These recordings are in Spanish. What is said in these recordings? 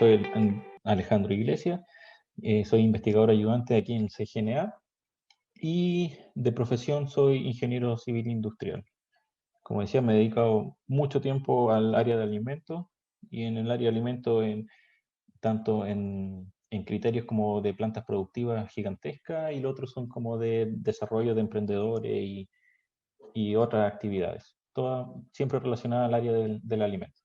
soy Alejandro Iglesias, soy investigador ayudante aquí en CGNA y de profesión soy ingeniero civil industrial. Como decía, me he dedicado mucho tiempo al área de alimentos y en el área de alimentos tanto en criterios como de plantas productivas gigantescas y lo otro son como de desarrollo de emprendedores y otras actividades, todas siempre relacionadas al área del alimento.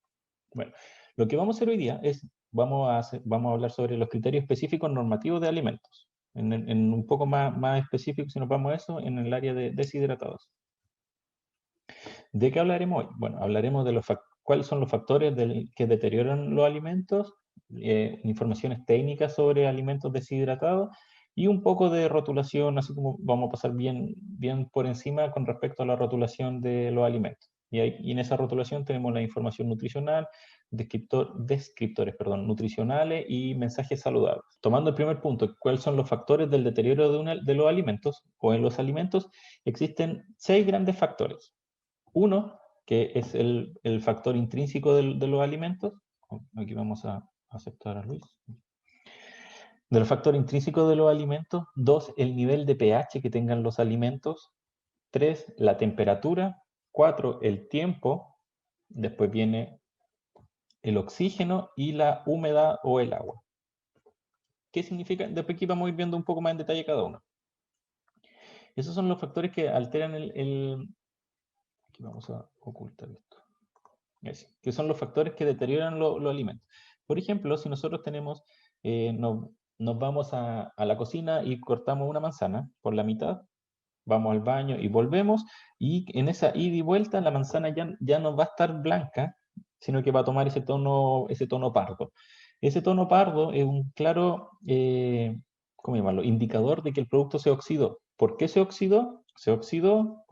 Bueno, lo que vamos a hacer hoy día es, vamos a hablar sobre los criterios específicos normativos de alimentos. En un poco más específico, si nos vamos a eso, en el área de deshidratados. ¿De qué hablaremos hoy? Bueno, hablaremos de cuáles son los factores que deterioran los alimentos, informaciones técnicas sobre alimentos deshidratados y un poco de rotulación, así como vamos a pasar bien por encima con respecto a la rotulación de los alimentos. Y en esa rotulación tenemos la información nutricional, descriptores nutricionales y mensajes saludables. Tomando el primer punto, ¿cuáles son los factores del deterioro de los alimentos o en los alimentos? Existen 6 grandes factores. Uno, que es el factor intrínseco de los alimentos. Aquí vamos a aceptar a Luis. Del factor intrínseco de los alimentos. 2, el nivel de pH que tengan los alimentos. 3, la temperatura. 4, el tiempo. Después viene el oxígeno y la humedad o el agua. ¿Qué significa? Después aquí vamos a ir viendo un poco más en detalle cada uno. Esos son los factores que alteran Aquí vamos a ocultar esto. Que son los factores que deterioran los alimentos. Por ejemplo, si nosotros nos vamos a la cocina y cortamos una manzana por la mitad, vamos al baño y volvemos, y en esa ida y vuelta la manzana ya no va a estar blanca, sino que va a tomar ese tono pardo. Ese tono pardo es un claro, ¿cómo llamarlo?, indicador de que el producto se oxidó. ¿Por qué se oxidó? Se oxidó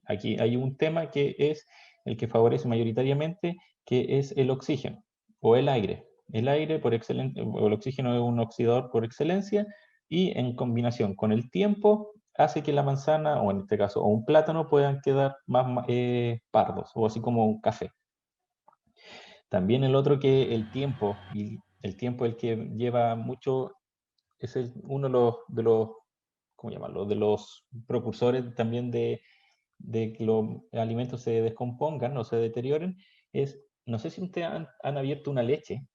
aquí hay un tema que es el que favorece mayoritariamente, que es el oxígeno o el aire. El aire por excelencia, o el oxígeno es un oxidador por excelencia, y en combinación con el tiempo hace que la manzana, o en este caso, o un plátano, puedan quedar más pardos, o así como un café. También el otro que y el tiempo el que lleva mucho, es uno de los, ¿cómo llamarlo?, de los precursores también de que los alimentos se descompongan o se deterioren, no sé si ustedes han abierto una leche,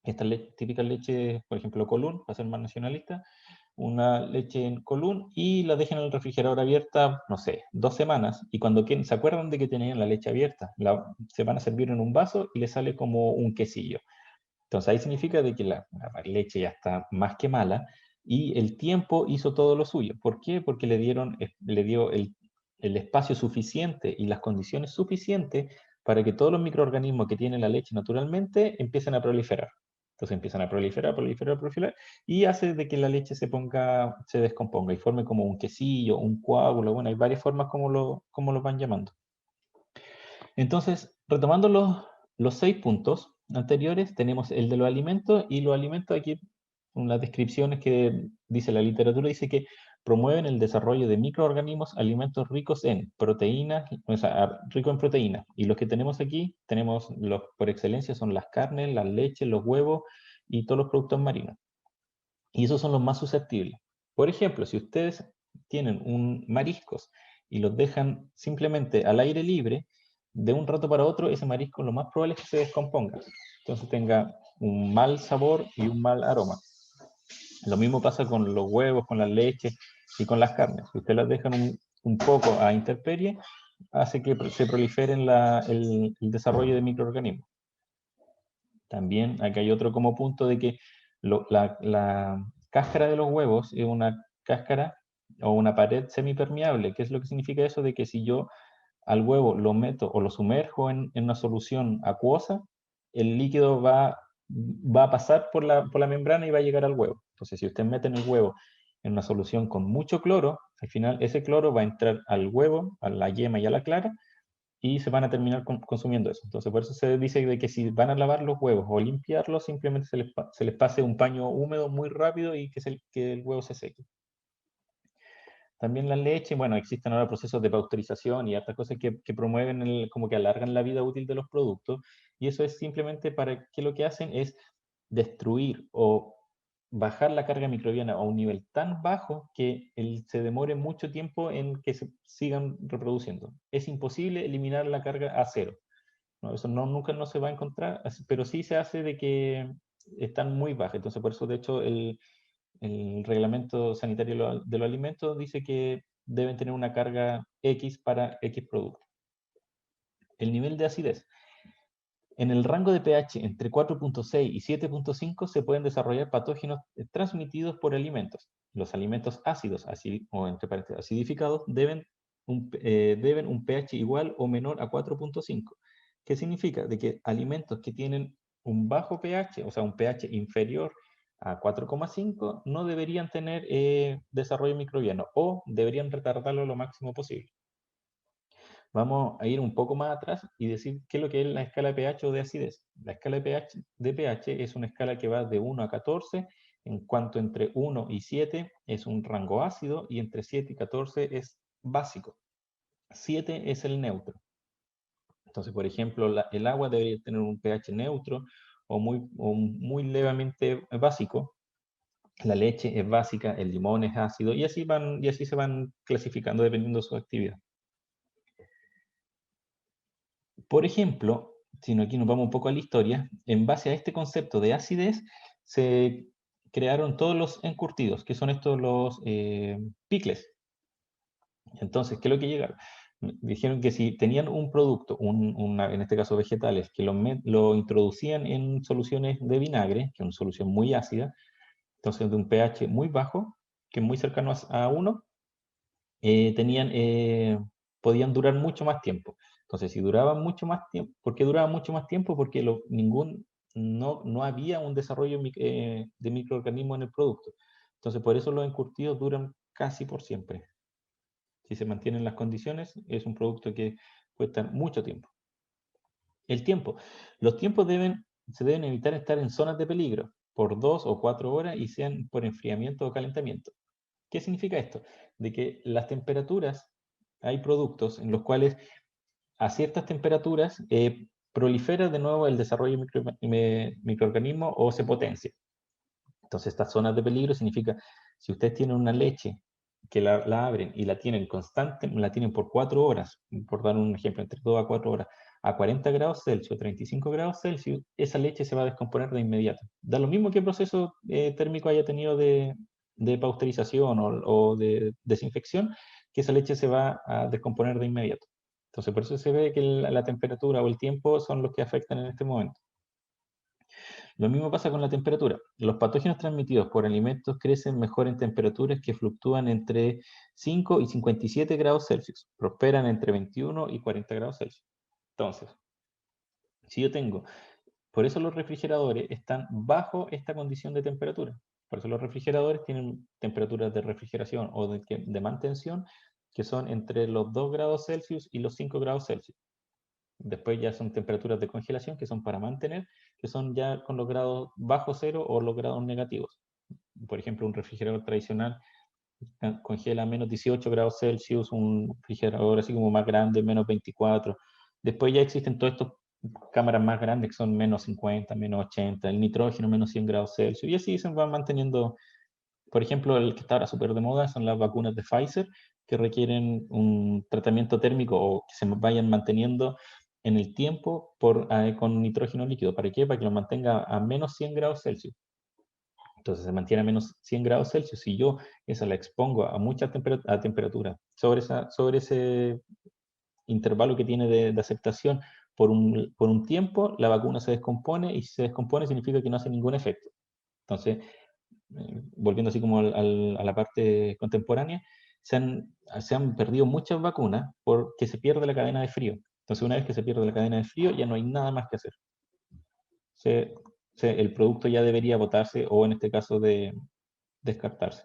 estas típicas leches, por ejemplo, Colún, para ser más nacionalista, una leche en Colún y la dejan en el refrigerador abierta, no sé, 2 semanas, y cuando se acuerdan de que tenían la leche abierta, se van a servir en un vaso y le sale como un quesillo. Entonces ahí significa de que la leche ya está más que mala y el tiempo hizo todo lo suyo. ¿Por qué? Porque le dio el espacio suficiente y las condiciones suficientes para que todos los microorganismos que tiene la leche naturalmente empiecen a proliferar. Entonces empiezan a proliferar, y hace de que la leche se descomponga y forme como un quesillo, un coágulo. Bueno, hay varias formas como lo van llamando. Entonces, retomando los 6 puntos anteriores, tenemos el de los alimentos, y los alimentos aquí, las descripciones que dice la literatura, dice que promueven el desarrollo de microorganismos, alimentos ricos en proteínas, o sea, ricos en proteínas. Y los que tenemos aquí, por excelencia, son las carnes, las leches, los huevos y todos los productos marinos. Y esos son los más susceptibles. Por ejemplo, si ustedes tienen mariscos y los dejan simplemente al aire libre, de un rato para otro, ese marisco lo más probable es que se descomponga. Entonces tenga un mal sabor y un mal aroma. Lo mismo pasa con los huevos, con las leches y con las carnes. Si ustedes las dejan un poco a intemperie, hace que se proliferen el desarrollo de microorganismos. También aquí hay otro como punto de que la cáscara de los huevos es una cáscara o una pared semipermeable. ¿Qué es lo que significa eso? De que si yo al huevo lo meto o lo sumerjo en una solución acuosa, el líquido va a pasar por la membrana y va a llegar al huevo. Entonces, si ustedes meten el huevo en una solución con mucho cloro, al final ese cloro va a entrar al huevo, a la yema y a la clara, y se van a terminar consumiendo eso. Entonces, por eso se dice de que si van a lavar los huevos o limpiarlos, simplemente se les pase un paño húmedo muy rápido y que el huevo se seque. También la leche, bueno, existen ahora procesos de pasteurización y otras cosas que promueven, como que alargan la vida útil de los productos, y eso es simplemente para que lo que hacen es destruir o bajar la carga microbiana a un nivel tan bajo que se demore mucho tiempo en que se sigan reproduciendo. Es imposible eliminar la carga a cero, ¿no? Eso nunca no se va a encontrar, pero sí se hace de que están muy bajas. Entonces, por eso, de hecho, el reglamento sanitario de los alimentos dice que deben tener una carga X para X producto. El nivel de acidez. En el rango de pH entre 4.6 y 7.5 se pueden desarrollar patógenos transmitidos por alimentos. Los alimentos ácidos, o entre paréntesis, acidificados, deben un pH igual o menor a 4.5. ¿Qué significa? De que alimentos que tienen un bajo pH, o sea, un pH inferior a 4,5, no deberían tener desarrollo microbiano o deberían retardarlo lo máximo posible. Vamos a ir un poco más atrás y decir qué es lo que es la escala de pH o de acidez. La escala de pH es una escala que va de 1 a 14, en cuanto entre 1 y 7 es un rango ácido y entre 7 y 14 es básico. 7 es el neutro. Entonces, por ejemplo, el agua debería tener un pH neutro o muy levemente básico. La leche es básica, el limón es ácido y así se van clasificando dependiendo de su actividad. Por ejemplo, si aquí nos vamos un poco a la historia, en base a este concepto de acidez, se crearon todos los encurtidos, que son estos los picles. Entonces, ¿qué es lo que llegaron? Dijeron que si tenían un producto, en este caso vegetales, que lo introducían en soluciones de vinagre, que es una solución muy ácida, entonces de un pH muy bajo, que es muy cercano a 1, podían durar mucho más tiempo. Entonces, si duraban mucho más tiempo, ¿por qué duraban mucho más tiempo? Porque no había un desarrollo de microorganismos en el producto. Entonces, por eso los encurtidos duran casi por siempre. Si se mantienen las condiciones, es un producto que cuesta mucho tiempo. El tiempo. Los tiempos se deben evitar estar en zonas de peligro por 2 o 4 horas y sean por enfriamiento o calentamiento. ¿Qué significa esto? De que las temperaturas, hay productos en los cuales a ciertas temperaturas prolifera de nuevo el desarrollo de microorganismos o se potencia. Entonces, estas zonas de peligro significa, si ustedes tienen una leche que la abren y la tienen constante, la tienen por 4 horas, por dar un ejemplo, entre 2 a 4 horas, a 40 grados Celsius, 35 grados Celsius, esa leche se va a descomponer de inmediato. Da lo mismo que el proceso térmico haya tenido de pasteurización o de desinfección, que esa leche se va a descomponer de inmediato. Entonces, por eso se ve que la temperatura o el tiempo son los que afectan en este momento. Lo mismo pasa con la temperatura. Los patógenos transmitidos por alimentos crecen mejor en temperaturas que fluctúan entre 5 y 57 grados Celsius. Prosperan entre 21 y 40 grados Celsius. Entonces, si yo tengo, por eso los refrigeradores están bajo esta condición de temperatura. Por eso los refrigeradores tienen temperaturas de refrigeración o de mantención que son entre los 2 grados Celsius y los 5 grados Celsius. Después ya son temperaturas de congelación que son para mantener, que son ya con los grados bajo cero o los grados negativos. Por ejemplo, un refrigerador tradicional congela a menos 18 grados Celsius, un refrigerador así como más grande, menos 24. Después ya existen todas estas cámaras más grandes que son menos 50, menos 80, el nitrógeno menos 100 grados Celsius, y así se van manteniendo. Por ejemplo, el que está ahora súper de moda son las vacunas de Pfizer, que requieren un tratamiento térmico o que se vayan manteniendo en el tiempo con nitrógeno líquido. ¿Para qué? Para que lo mantenga a menos 100 grados Celsius. Entonces se mantiene a menos 100 grados Celsius. Si yo esa la expongo a mucha temperatura sobre ese intervalo que tiene de aceptación por un tiempo, la vacuna se descompone y si se descompone significa que no hace ningún efecto. Entonces, volviendo así como a la parte contemporánea, se han perdido muchas vacunas porque se pierde la cadena de frío. Entonces, una vez que se pierde la cadena de frío, ya no hay nada más que hacer. El producto ya debería botarse o en este caso descartarse.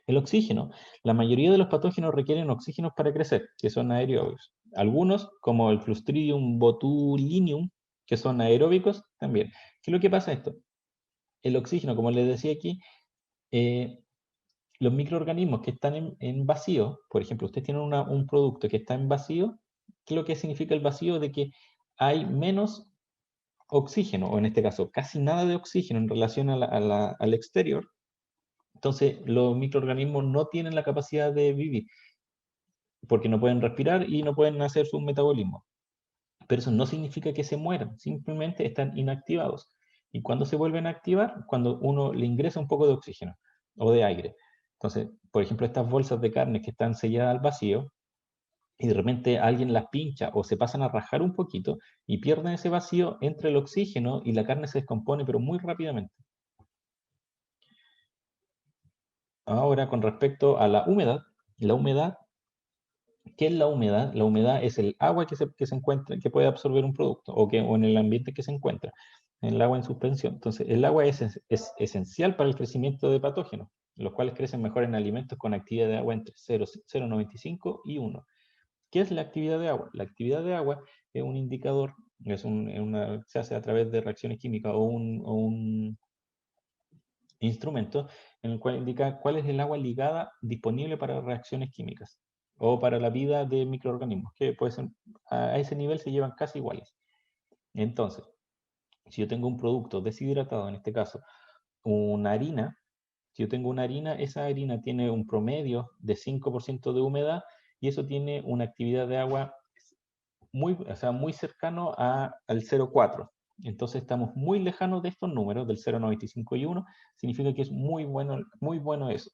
El oxígeno. La mayoría de los patógenos requieren oxígenos para crecer, que son aeróbicos. Algunos, como el Clostridium botulinum, que son aeróbicos, también. ¿Qué es lo que pasa esto? El oxígeno, como les decía aquí, los microorganismos que están en vacío, por ejemplo, usted tiene un producto que está en vacío, ¿qué es lo que significa el vacío? De que hay menos oxígeno, o en este caso, casi nada de oxígeno en relación al exterior. Entonces, los microorganismos no tienen la capacidad de vivir, porque no pueden respirar y no pueden hacer su metabolismo. Pero eso no significa que se mueran, simplemente están inactivados. ¿Y cuando se vuelven a activar? Cuando uno le ingresa un poco de oxígeno o de aire. Entonces, por ejemplo, estas bolsas de carne que están selladas al vacío y de repente alguien las pincha o se pasan a rajar un poquito y pierden ese vacío entre el oxígeno y la carne se descompone, pero muy rápidamente. Ahora, con respecto a la humedad, ¿qué es la humedad? La humedad es el agua que se encuentra, que puede absorber un producto o en el ambiente que se encuentra, en el agua en suspensión. Entonces, el agua es esencial para el crecimiento de patógenos, los cuales crecen mejor en alimentos con actividad de agua entre 0,95 y 1. ¿Qué es la actividad de agua? La actividad de agua es un indicador, se hace a través de reacciones químicas o un instrumento en el cual indica cuál es el agua ligada disponible para reacciones químicas o para la vida de microorganismos, que puede ser, a ese nivel se llevan casi iguales. Entonces, si yo tengo un producto deshidratado, en este caso una harina, si yo tengo una harina, esa harina tiene un promedio de 5% de humedad y eso tiene una actividad de agua muy cercano al 0,4. Entonces estamos muy lejanos de estos números, del 0,95 y 1, significa que es muy bueno eso.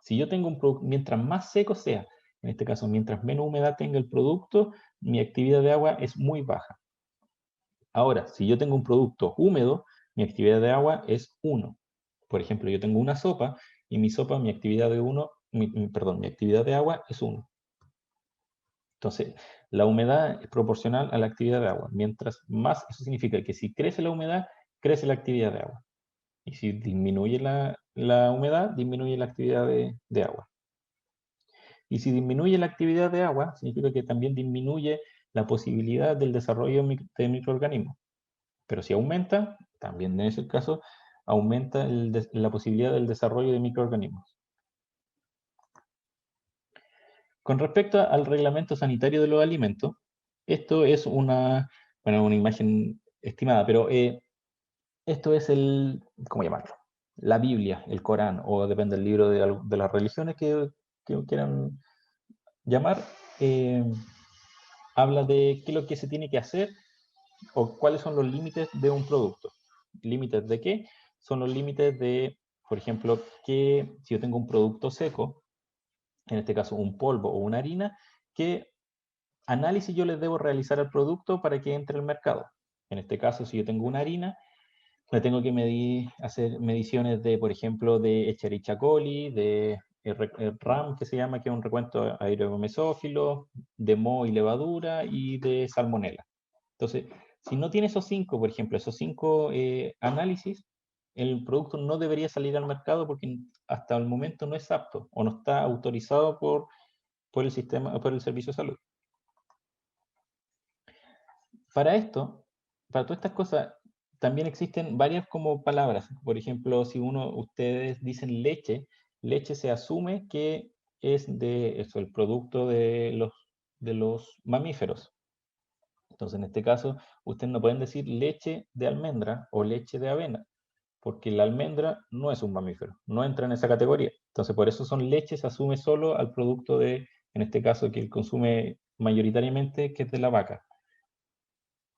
Si yo tengo un producto, mientras más seco sea, en este caso, mientras menos humedad tenga el producto, mi actividad de agua es muy baja. Ahora, si yo tengo un producto húmedo, mi actividad de agua es 1. Por ejemplo, yo tengo una sopa y mi actividad mi actividad de agua es 1. Entonces, la humedad es proporcional a la actividad de agua. Mientras más, eso significa que si crece la humedad, crece la actividad de agua. Y si disminuye la humedad, disminuye la actividad de agua. Y si disminuye la actividad de agua, significa que también disminuye la posibilidad del desarrollo de microorganismos. Pero si aumenta, también en ese caso, aumenta la posibilidad del desarrollo de microorganismos. Con respecto al reglamento sanitario de los alimentos, esto es una imagen estimada, pero esto es ¿cómo llamarlo? La Biblia, el Corán, o depende del libro de las religiones que quieran llamar, eh, habla de qué es lo que se tiene que hacer o cuáles son los límites de un producto. ¿Límites de qué? Son los límites de, por ejemplo, que si yo tengo un producto seco, en este caso un polvo o una harina, ¿qué análisis yo les debo realizar al producto para que entre al mercado? En este caso, si yo tengo una harina, le tengo que hacer mediciones de, por ejemplo, de Escherichia coli, de RAM, que se llama, que es un recuento aeromesófilo, de moho y levadura, y de salmonela. Entonces, si no tiene esos 5, por ejemplo, esos 5 análisis, el producto no debería salir al mercado porque hasta el momento no es apto o no está autorizado por el sistema, por el Servicio de Salud. Para esto, para todas estas cosas, también existen varias como palabras. Por ejemplo, si ustedes dicen leche, leche se asume que es de eso, el producto de los mamíferos. Entonces, en este caso, ustedes no pueden decir leche de almendra o leche de avena, porque la almendra no es un mamífero, no entra en esa categoría. Entonces, por eso son leches, se asume solo al producto en este caso, que consume mayoritariamente, que es de la vaca,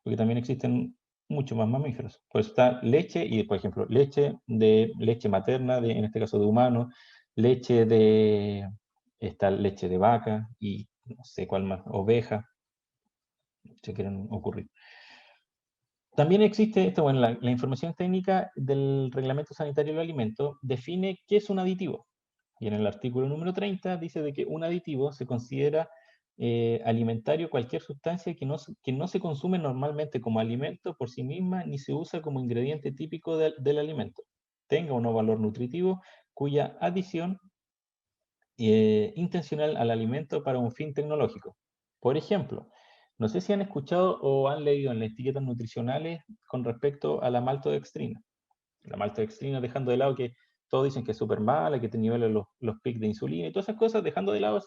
porque también existen muchos más mamíferos. Por eso está leche y, por ejemplo, leche materna, en este caso de humano, está leche de vaca y no sé cuál más, oveja, se quieren ocurrir. También existe la información técnica del Reglamento Sanitario del Alimento define qué es un aditivo. Y en el artículo número 30 dice de que un aditivo se considera alimentario cualquier sustancia que no se consume normalmente como alimento por sí misma ni se usa como ingrediente típico del alimento. Tenga o no valor nutritivo, cuya adición intencional al alimento para un fin tecnológico. Por ejemplo, no sé si han escuchado o han leído en las etiquetas nutricionales con respecto a la maltodextrina. La maltodextrina, dejando de lado que todos dicen que es súper mala, que te nivela los picos de insulina y todas esas cosas, dejando de lado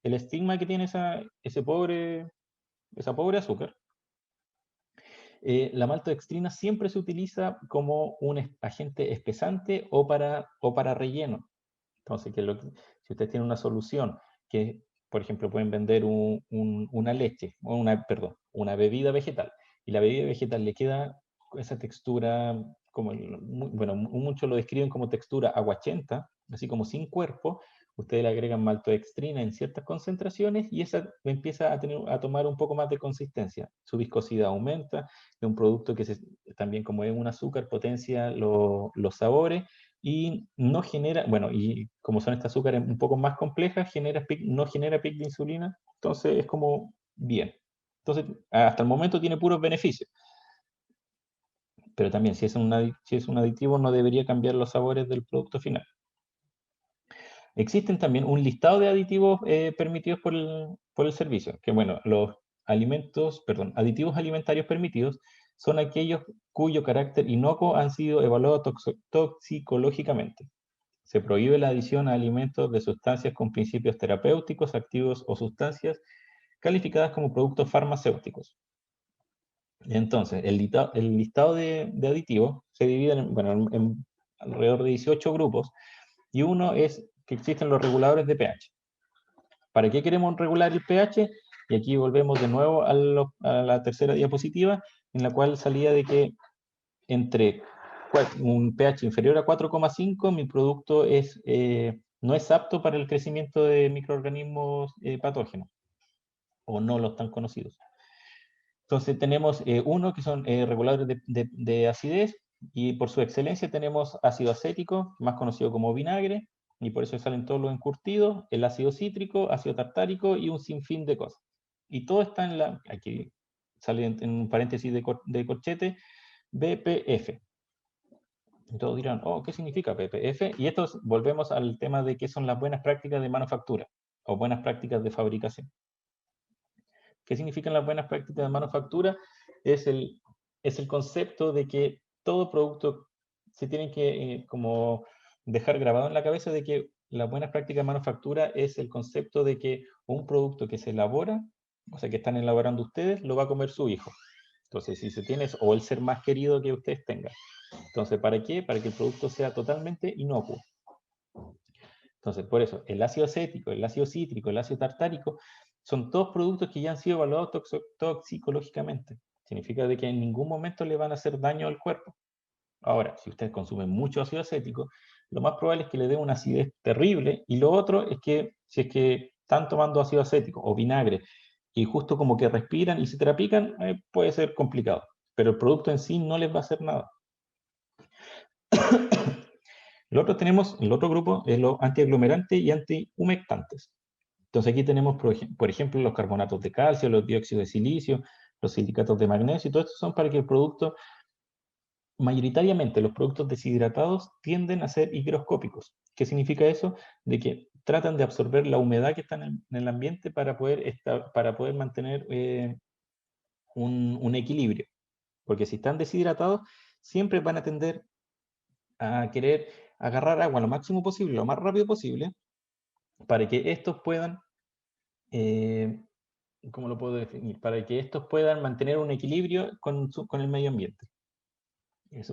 el estigma que tiene esa pobre azúcar. La maltodextrina siempre se utiliza como un agente espesante o para relleno. Entonces, si ustedes tienen una solución que, por ejemplo, pueden vender una leche, o una bebida vegetal, y la bebida vegetal le queda esa textura, bueno, muchos lo describen como textura aguachenta, así como sin cuerpo. Ustedes le agregan maltodextrina en ciertas concentraciones y esa empieza a tomar un poco más de consistencia. Su viscosidad aumenta, es un producto que también, como es un azúcar, potencia los sabores y no genera, bueno, y como son estas azúcares un poco más complejas, no genera pic de insulina, entonces es como bien. Entonces, hasta el momento tiene puros beneficios. Pero también, si es un aditivo, no debería cambiar los sabores del producto final. Existen también un listado de aditivos permitidos por el servicio, que bueno, los aditivos alimentarios permitidos son aquellos cuyo carácter inocuo han sido evaluados toxicológicamente. Se prohíbe la adición a alimentos de sustancias con principios terapéuticos, activos o sustancias calificadas como productos farmacéuticos. Entonces, el listado de aditivos se divide en alrededor de 18 grupos, y uno es que existen los reguladores de pH. ¿Para qué queremos regular el pH? Y aquí volvemos de nuevo a la tercera diapositiva, en la cual salía de que entre un pH inferior a 4,5, mi producto no es apto para el crecimiento de microorganismos patógenos, o no los tan conocidos. Entonces tenemos uno que son reguladores de acidez, y por su excelencia tenemos ácido acético, más conocido como vinagre, y por eso salen todos los encurtidos, el ácido cítrico, ácido tartárico y un sinfín de cosas. Y todo está aquí sale en un paréntesis de corchete, BPF. Y todos dirán, oh, ¿qué significa BPF? Y esto volvemos al tema de qué son las buenas prácticas de manufactura o buenas prácticas de fabricación. ¿Qué significan las buenas prácticas de manufactura? Es el concepto de que todo producto se tiene que como dejar grabado en la cabeza de que las buenas prácticas de manufactura es el concepto de que un producto que se elabora, o sea, que están elaborando ustedes, lo va a comer su hijo. Entonces, si se tiene eso, o el ser más querido que ustedes tengan. Entonces, ¿para qué? Para que el producto sea totalmente inocuo. Entonces, por eso, el ácido acético, el ácido cítrico, el ácido tartárico, son todos productos que ya han sido evaluados toxicológicamente. Significa de que en ningún momento le van a hacer daño al cuerpo. Ahora, si ustedes consumen mucho ácido acético, lo más probable es que le dé una acidez terrible, y lo otro es que si es que están tomando ácido acético o vinagre y justo como que respiran y se trapican, puede ser complicado. Pero el producto en sí no les va a hacer nada. El otro grupo es los antiaglomerantes y antihumectantes. Entonces aquí tenemos, por ejemplo, los carbonatos de calcio, los dióxidos de silicio, los silicatos de magnesio, y todo esto son para que el producto, mayoritariamente los productos deshidratados tienden a ser higroscópicos. ¿Qué significa eso? De que tratan de absorber la humedad que está en el ambiente para poder mantener un equilibrio. Porque si están deshidratados, siempre van a tender a querer agarrar agua lo máximo posible, lo más rápido posible, para que estos puedan, ¿cómo lo puedo definir? Para que estos puedan mantener un equilibrio con el medio ambiente.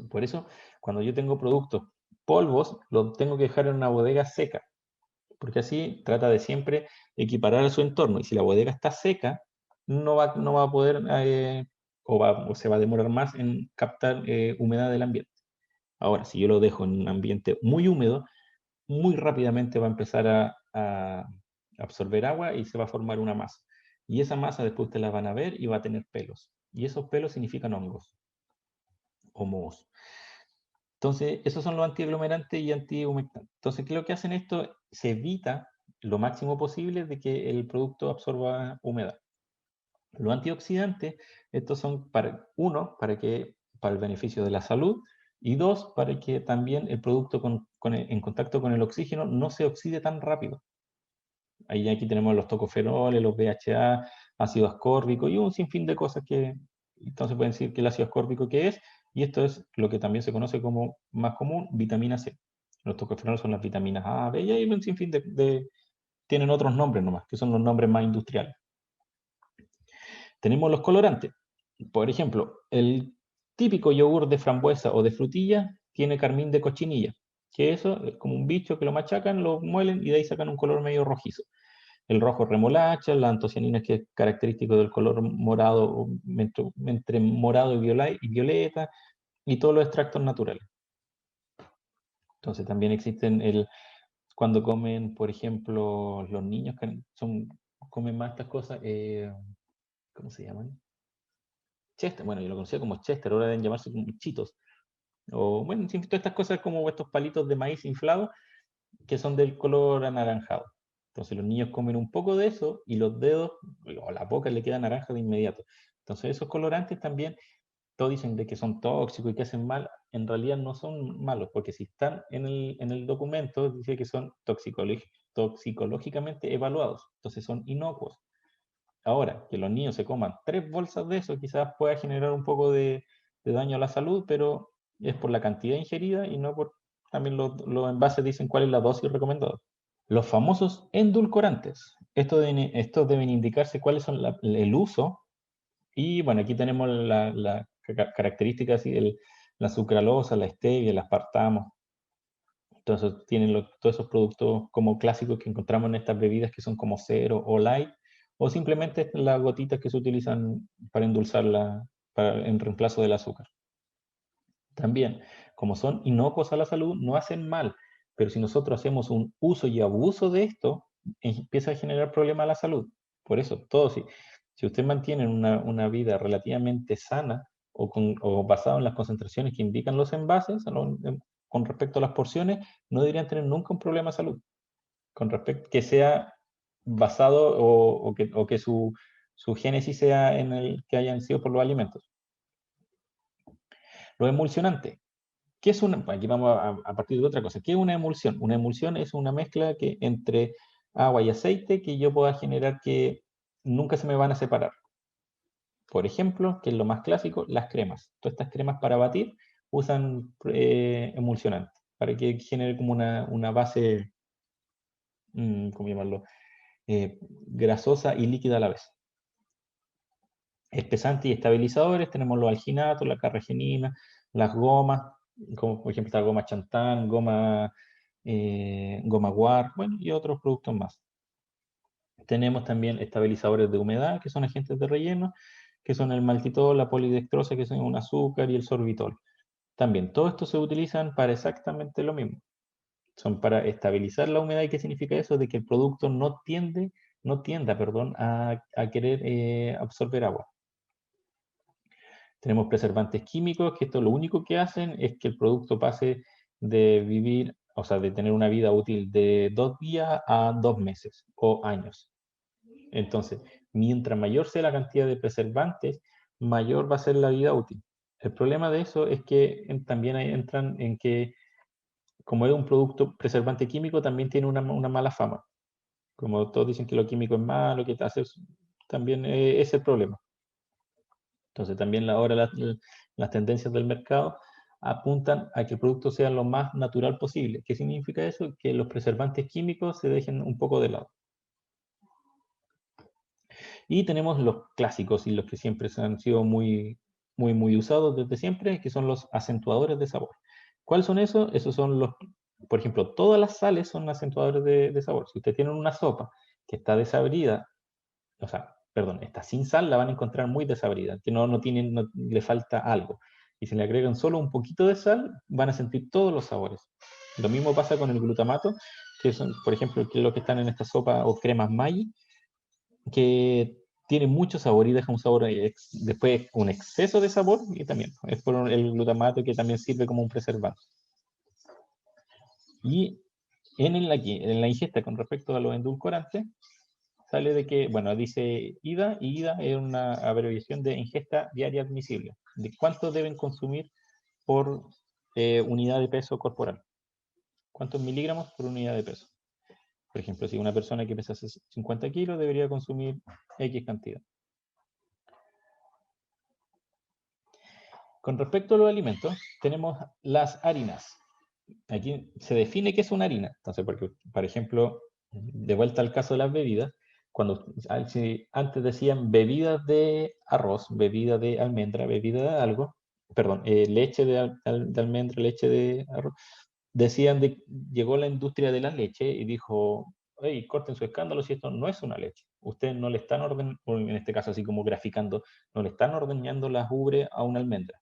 Por eso, cuando yo tengo productos polvos, los tengo que dejar en una bodega seca, porque así trata de siempre equiparar a su entorno. Y si la bodega está seca, no va a poder, o se va a demorar más en captar humedad del ambiente. Ahora, si yo lo dejo en un ambiente muy húmedo, muy rápidamente va a empezar a absorber agua y se va a formar una masa. Y esa masa después ustedes la van a ver y va a tener pelos. Y esos pelos significan hongos o mohos. Entonces, esos son los antiaglomerantes y antihumectantes. Entonces, ¿qué es lo que hacen esto? Se evita lo máximo posible de que el producto absorba humedad. Los antioxidantes, estos son para el beneficio de la salud, y dos, para que también el producto en contacto con el oxígeno no se oxide tan rápido. Aquí tenemos los tocofenoles, los BHA, ácido ascórbico y un sinfín de cosas que, entonces pueden decir que el ácido ascórbico, ¿qué es? Y esto es lo que también se conoce como más común, vitamina C. Los tocoferoles son las vitaminas A, B, y hay un sinfín tienen otros nombres nomás, que son los nombres más industriales. Tenemos los colorantes. Por ejemplo, el típico yogur de frambuesa o de frutilla tiene carmín de cochinilla, que eso es como un bicho que lo machacan, lo muelen y de ahí sacan un color medio rojizo. El rojo remolacha, la antocianina que es característico del color morado, entre morado y violeta, y todos los extractos naturales. Entonces también existen cuando comen, por ejemplo, los niños que comen más estas cosas, ¿cómo se llaman? Chester, bueno, yo lo conocía como Chester, ahora deben llamarse como Chitos. O bueno, todas estas cosas como estos palitos de maíz inflados que son del color anaranjado. Entonces los niños comen un poco de eso y los dedos o la boca le queda naranja de inmediato. Entonces esos colorantes también, todos dicen de que son tóxicos y que hacen mal, en realidad no son malos, porque si están en el documento, dice que son toxicológicamente evaluados, entonces son inocuos. Ahora, que los niños se coman 3 bolsas de eso quizás pueda generar un poco de daño a la salud, pero es por la cantidad ingerida y no por... También los envases dicen cuál es la dosis recomendada. Los famosos endulcorantes. Estos deben indicarse cuáles son el uso. Y bueno, aquí tenemos la característica así, la sucralosa, la stevia, el aspartamo. Entonces tienen todos esos productos como clásicos que encontramos en estas bebidas que son como cero o light, o simplemente las gotitas que se utilizan para endulzarla en reemplazo del azúcar. También, como son inocuos a la salud, no hacen mal, pero si nosotros hacemos un uso y abuso de esto, empieza a generar problemas a la salud. Por eso, si usted mantiene una vida relativamente sana o basado en las concentraciones que indican los envases, con respecto a las porciones, no deberían tener nunca un problema de salud. Con respecto que sea basado o que su génesis sea en el que hayan sido por los alimentos. Los emulsionantes. ¿Qué es una? Aquí vamos a partir de otra cosa. ¿Qué es una emulsión? Una emulsión es una mezcla entre agua y aceite que yo pueda generar que nunca se me van a separar. Por ejemplo, que es lo más clásico, las cremas. Todas estas cremas para batir usan emulsionantes para que genere como una base, ¿cómo llamarlo? Grasosa y líquida a la vez. Espesantes y estabilizadores tenemos los alginatos, la carragenina, las gomas, como por ejemplo la goma Chantán, goma guar, bueno, y otros productos más. Tenemos también estabilizadores de humedad, que son agentes de relleno, que son el maltitol, la polidextrosa, que son un azúcar, y el sorbitol. También, todo esto se utilizan para exactamente lo mismo. Son para estabilizar la humedad. ¿Y qué significa eso? De que el producto no tienda, perdón, a querer absorber agua. Tenemos preservantes químicos, que esto lo único que hacen es que el producto pase de vivir, o sea, de tener una vida útil de 2 días a 2 meses o años. Entonces, mientras mayor sea la cantidad de preservantes, mayor va a ser la vida útil. El problema de eso es que también entran en que, como es un producto preservante químico, también tiene una mala fama. Como todos dicen que lo químico es malo, que te hace, también es el problema. Entonces también ahora las tendencias del mercado apuntan a que el producto sea lo más natural posible. ¿Qué significa eso? Que los preservantes químicos se dejen un poco de lado. Y tenemos los clásicos y los que siempre han sido muy usados desde siempre, que son los acentuadores de sabor. ¿Cuáles son esos? Esos son por ejemplo, todas las sales son acentuadores de sabor. Si ustedes tienen una sopa que está desabrida, o sea, perdón, está sin sal, la van a encontrar muy desabrida, que le falta algo. Y si le agregan solo un poquito de sal, van a sentir todos los sabores. Lo mismo pasa con el glutamato, que son, por ejemplo, que es lo que están en esta sopa o cremas Maggi, que tiene mucho sabor y deja un sabor, después un exceso de sabor, y también es por el glutamato que también sirve como un preservante. Y aquí, en la ingesta con respecto a los endulcorantes, sale de que, bueno, dice IDA, y IDA es una abreviación de ingesta diaria admisible, de cuánto deben consumir por unidad de peso corporal. ¿Cuántos miligramos por unidad de peso? Por ejemplo, si una persona que pesa 50 kilos debería consumir X cantidad. Con respecto a los alimentos, tenemos las harinas. Aquí se define qué es una harina. Entonces, porque, por ejemplo, de vuelta al caso de las bebidas, cuando si antes decían bebidas de arroz, bebida de almendra, bebida de algo, perdón, leche de almendra, leche de arroz, decían llegó la industria de la leche y dijo, hey, corten su escándalo si esto no es una leche. Ustedes no le están ordenando, en este caso así como graficando, no le están ordeñando las ubres a una almendra.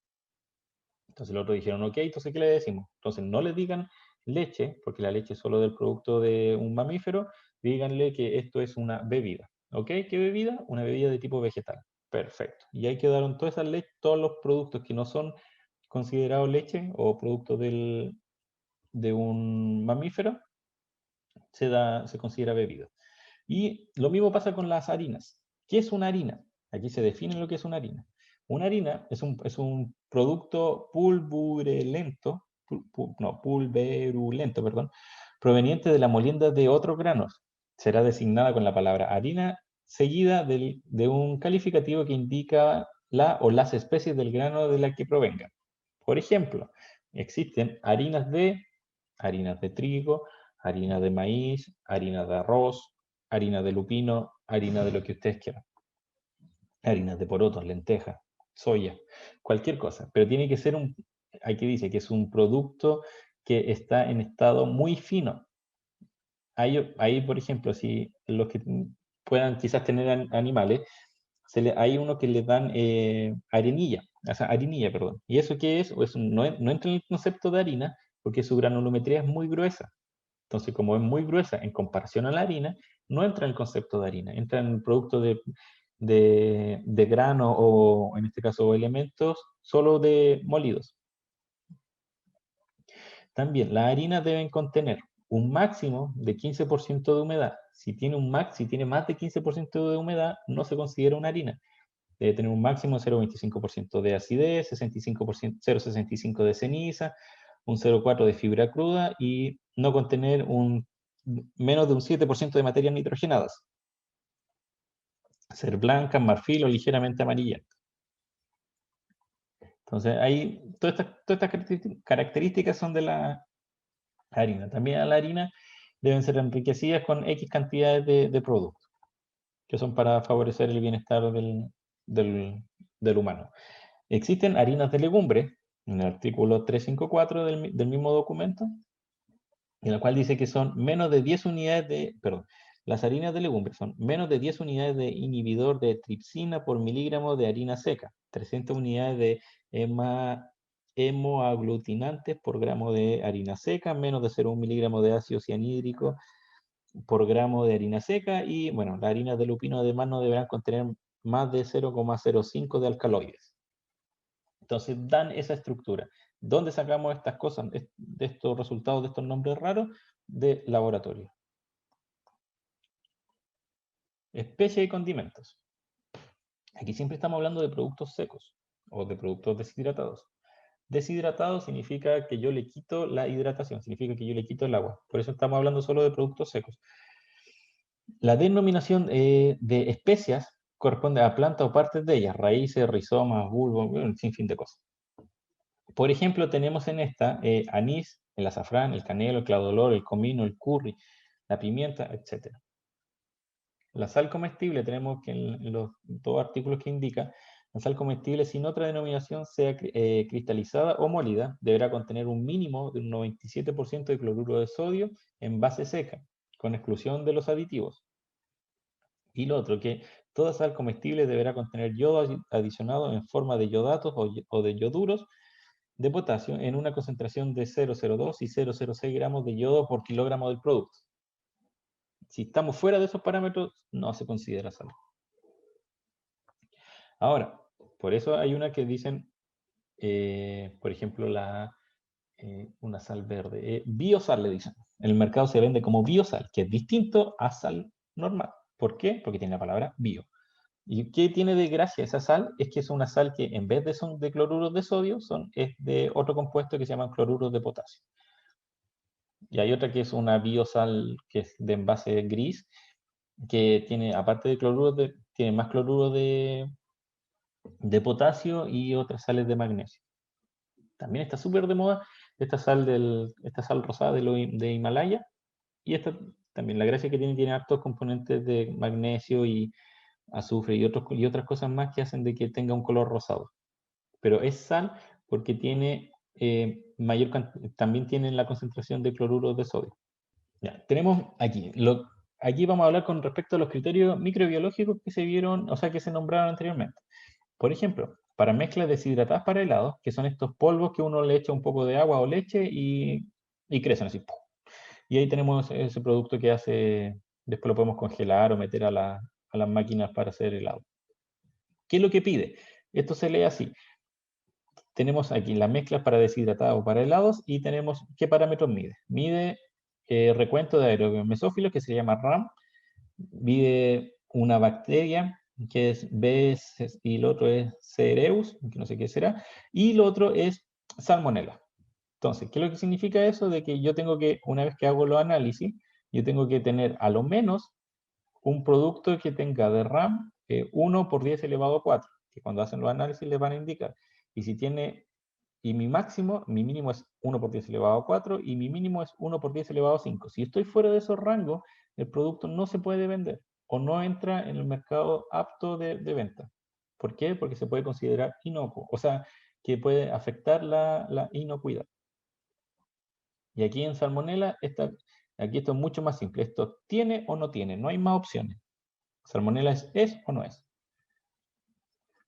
Entonces los otros dijeron, ok, entonces ¿qué le decimos? Entonces no le digan leche, porque la leche es solo del producto de un mamífero, díganle que esto es una bebida. ¿Ok? ¿Qué bebida? Una bebida de tipo vegetal. Perfecto. Y ahí quedaron todas esas leches, todos los productos que no son considerados leche o productos de un mamífero, se considera bebida. Y lo mismo pasa con las harinas. ¿Qué es una harina? Aquí se define lo que es una harina. Una harina es un producto pulverulento, perdón, proveniente de la molienda de otros granos. Será designada con la palabra harina seguida de un calificativo que indica la o las especies del grano de la que provenga. Por ejemplo, existen harinas de trigo, harina de maíz, harina de arroz, harina de lupino, harina de lo que ustedes quieran. Harinas de porotos, lentejas, soya, cualquier cosa. Pero tiene que ser aquí dice que es un producto que está en estado muy fino. Ahí por ejemplo, si los que puedan quizás tener animales, hay uno que le dan harinilla, o sea, harinilla, perdón. ¿Y eso qué es? No entra en el concepto de harina porque su granulometría es muy gruesa. Entonces, como es muy gruesa en comparación a la harina, no entra en el concepto de harina, entra en el producto de grano o, en este caso, elementos solo de molidos. También, las harinas deben contener un máximo de 15% de humedad. Si tiene más de 15% de humedad, no se considera una harina. Debe tener un máximo de 0,25% de acidez, 0,65% de ceniza, un 0,4% de fibra cruda y no contener menos de un 7% de materias nitrogenadas. Ser blanca, marfil o ligeramente amarilla. Entonces, todas estas características son de la harina. También la harina deben ser enriquecidas con X cantidades de productos, que son para favorecer el bienestar del humano. Existen harinas de legumbre, en el artículo 354 del mismo documento, en el cual dice que son menos de 10 unidades las harinas de legumbre son menos de 10 unidades de inhibidor de tripsina por miligramo de harina seca, 300 unidades de hemoaglutinantes por gramo de harina seca, menos de 0,1 miligramo de ácido cianhídrico por gramo de harina seca y, bueno, las harinas de lupino además no deberán contener más de 0,05 de alcaloides. Entonces dan esa estructura. ¿Dónde sacamos estas cosas, de estos resultados, de estos nombres raros? De laboratorio. Especies y condimentos. Aquí siempre estamos hablando de productos secos o de productos deshidratados. Deshidratado significa que yo le quito la hidratación, significa que yo le quito el agua. Por eso estamos hablando solo de productos secos. La denominación de especias corresponde a plantas o partes de ellas, raíces, rizomas, bulbos, un sinfín de cosas. Por ejemplo, tenemos en esta anís, el azafrán, el canelo, el clavo el comino, el curry, la pimienta, etc. La sal comestible, tenemos que en los dos artículos que indica, la sal comestible sin otra denominación sea cristalizada o molida, deberá contener un mínimo de un 97% de cloruro de sodio en base seca, con exclusión de los aditivos. Y lo otro, que toda sal comestible deberá contener yodo adicionado en forma de yodatos o de yoduros de potasio en una concentración de 0,02 y 0,06 gramos de yodo por kilogramo del producto. Si estamos fuera de esos parámetros, no se considera sal. Ahora, por eso hay una que dicen, por ejemplo, una sal verde, biosal le dicen. En el mercado se vende como biosal, que es distinto a sal normal. ¿Por qué? Porque tiene la palabra bio. ¿Y qué tiene de gracia esa sal? Es que es una sal que en vez de cloruros de sodio, es de otro compuesto que se llama cloruros de potasio. Y hay otra que es una biosal que es de envase gris, que tiene, aparte de cloruros, tiene más cloruro de potasio y otras sales de magnesio. También está súper de moda esta sal rosada de Himalaya. Y esta también, la gracia que tiene hartos componentes de magnesio y azufre y otras cosas más que hacen de que tenga un color rosado. Pero es sal porque tiene también tiene la concentración de cloruro de sodio. Ya, tenemos aquí, aquí vamos a hablar con respecto a los criterios microbiológicos que se vieron, o sea, que se nombraron anteriormente. Por ejemplo, para mezclas deshidratadas para helados, que son estos polvos que uno le echa un poco de agua o leche y crecen así. ¡Pum! Y ahí tenemos ese producto que después lo podemos congelar o meter a las máquinas para hacer helado. ¿Qué es lo que pide? Esto se lee así. Tenemos aquí las mezclas para deshidratados o para helados y tenemos qué parámetros mide. Mide recuento de aerobios mesófilos, que se llama RAM. Mide una bacteria, que es B, y el otro es Cereus, que no sé qué será, y lo otro es Salmonella. Entonces, ¿qué es lo que significa eso? De que yo tengo que, una vez que hago los análisis, yo tengo que tener a lo menos un producto que tenga de RAM 1 por 10 elevado a 4, que cuando hacen los análisis les van a indicar. Y si tiene, y mi mínimo es 1 por 10 elevado a 4 y mi mínimo es 1 por 10 elevado a 5. Si estoy fuera de esos rangos, el producto no se puede vender o no entra en el mercado apto de venta. ¿Por qué? Porque se puede considerar inocuo, o sea, que puede afectar la inocuidad. Y aquí en Salmonella, aquí esto es mucho más simple. Esto tiene o no tiene, no hay más opciones. Salmonella es o no es.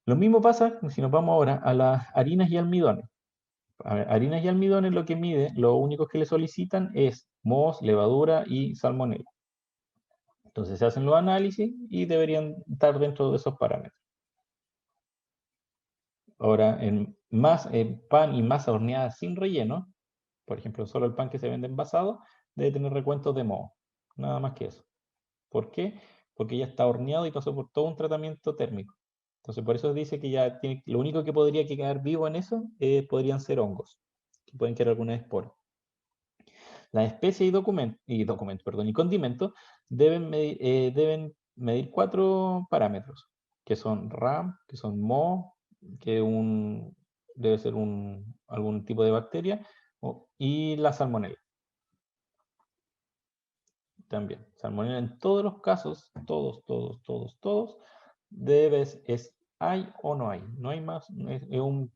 Lo mismo pasa si nos vamos ahora a las harinas y almidones. A ver, harinas y almidones lo que mide, lo único que le solicitan es moho, levadura y salmonella. Entonces se hacen los análisis y deberían estar dentro de esos parámetros. Ahora, en pan y masa horneada sin relleno, por ejemplo, solo el pan que se vende envasado, debe tener recuentos de moho. Nada más que eso. ¿Por qué? Porque ya está horneado y pasó por todo un tratamiento térmico. Entonces, por eso dice que ya tiene, lo único que podría quedar vivo en eso podrían ser hongos, que pueden quedar alguna espora. Las especies y condimentos deben medir 4 parámetros, que son RAM, que son moho, que debe ser algún tipo de bacteria, y la salmonella. También, salmonella en todos los casos, todos, hay o no hay. No hay más, en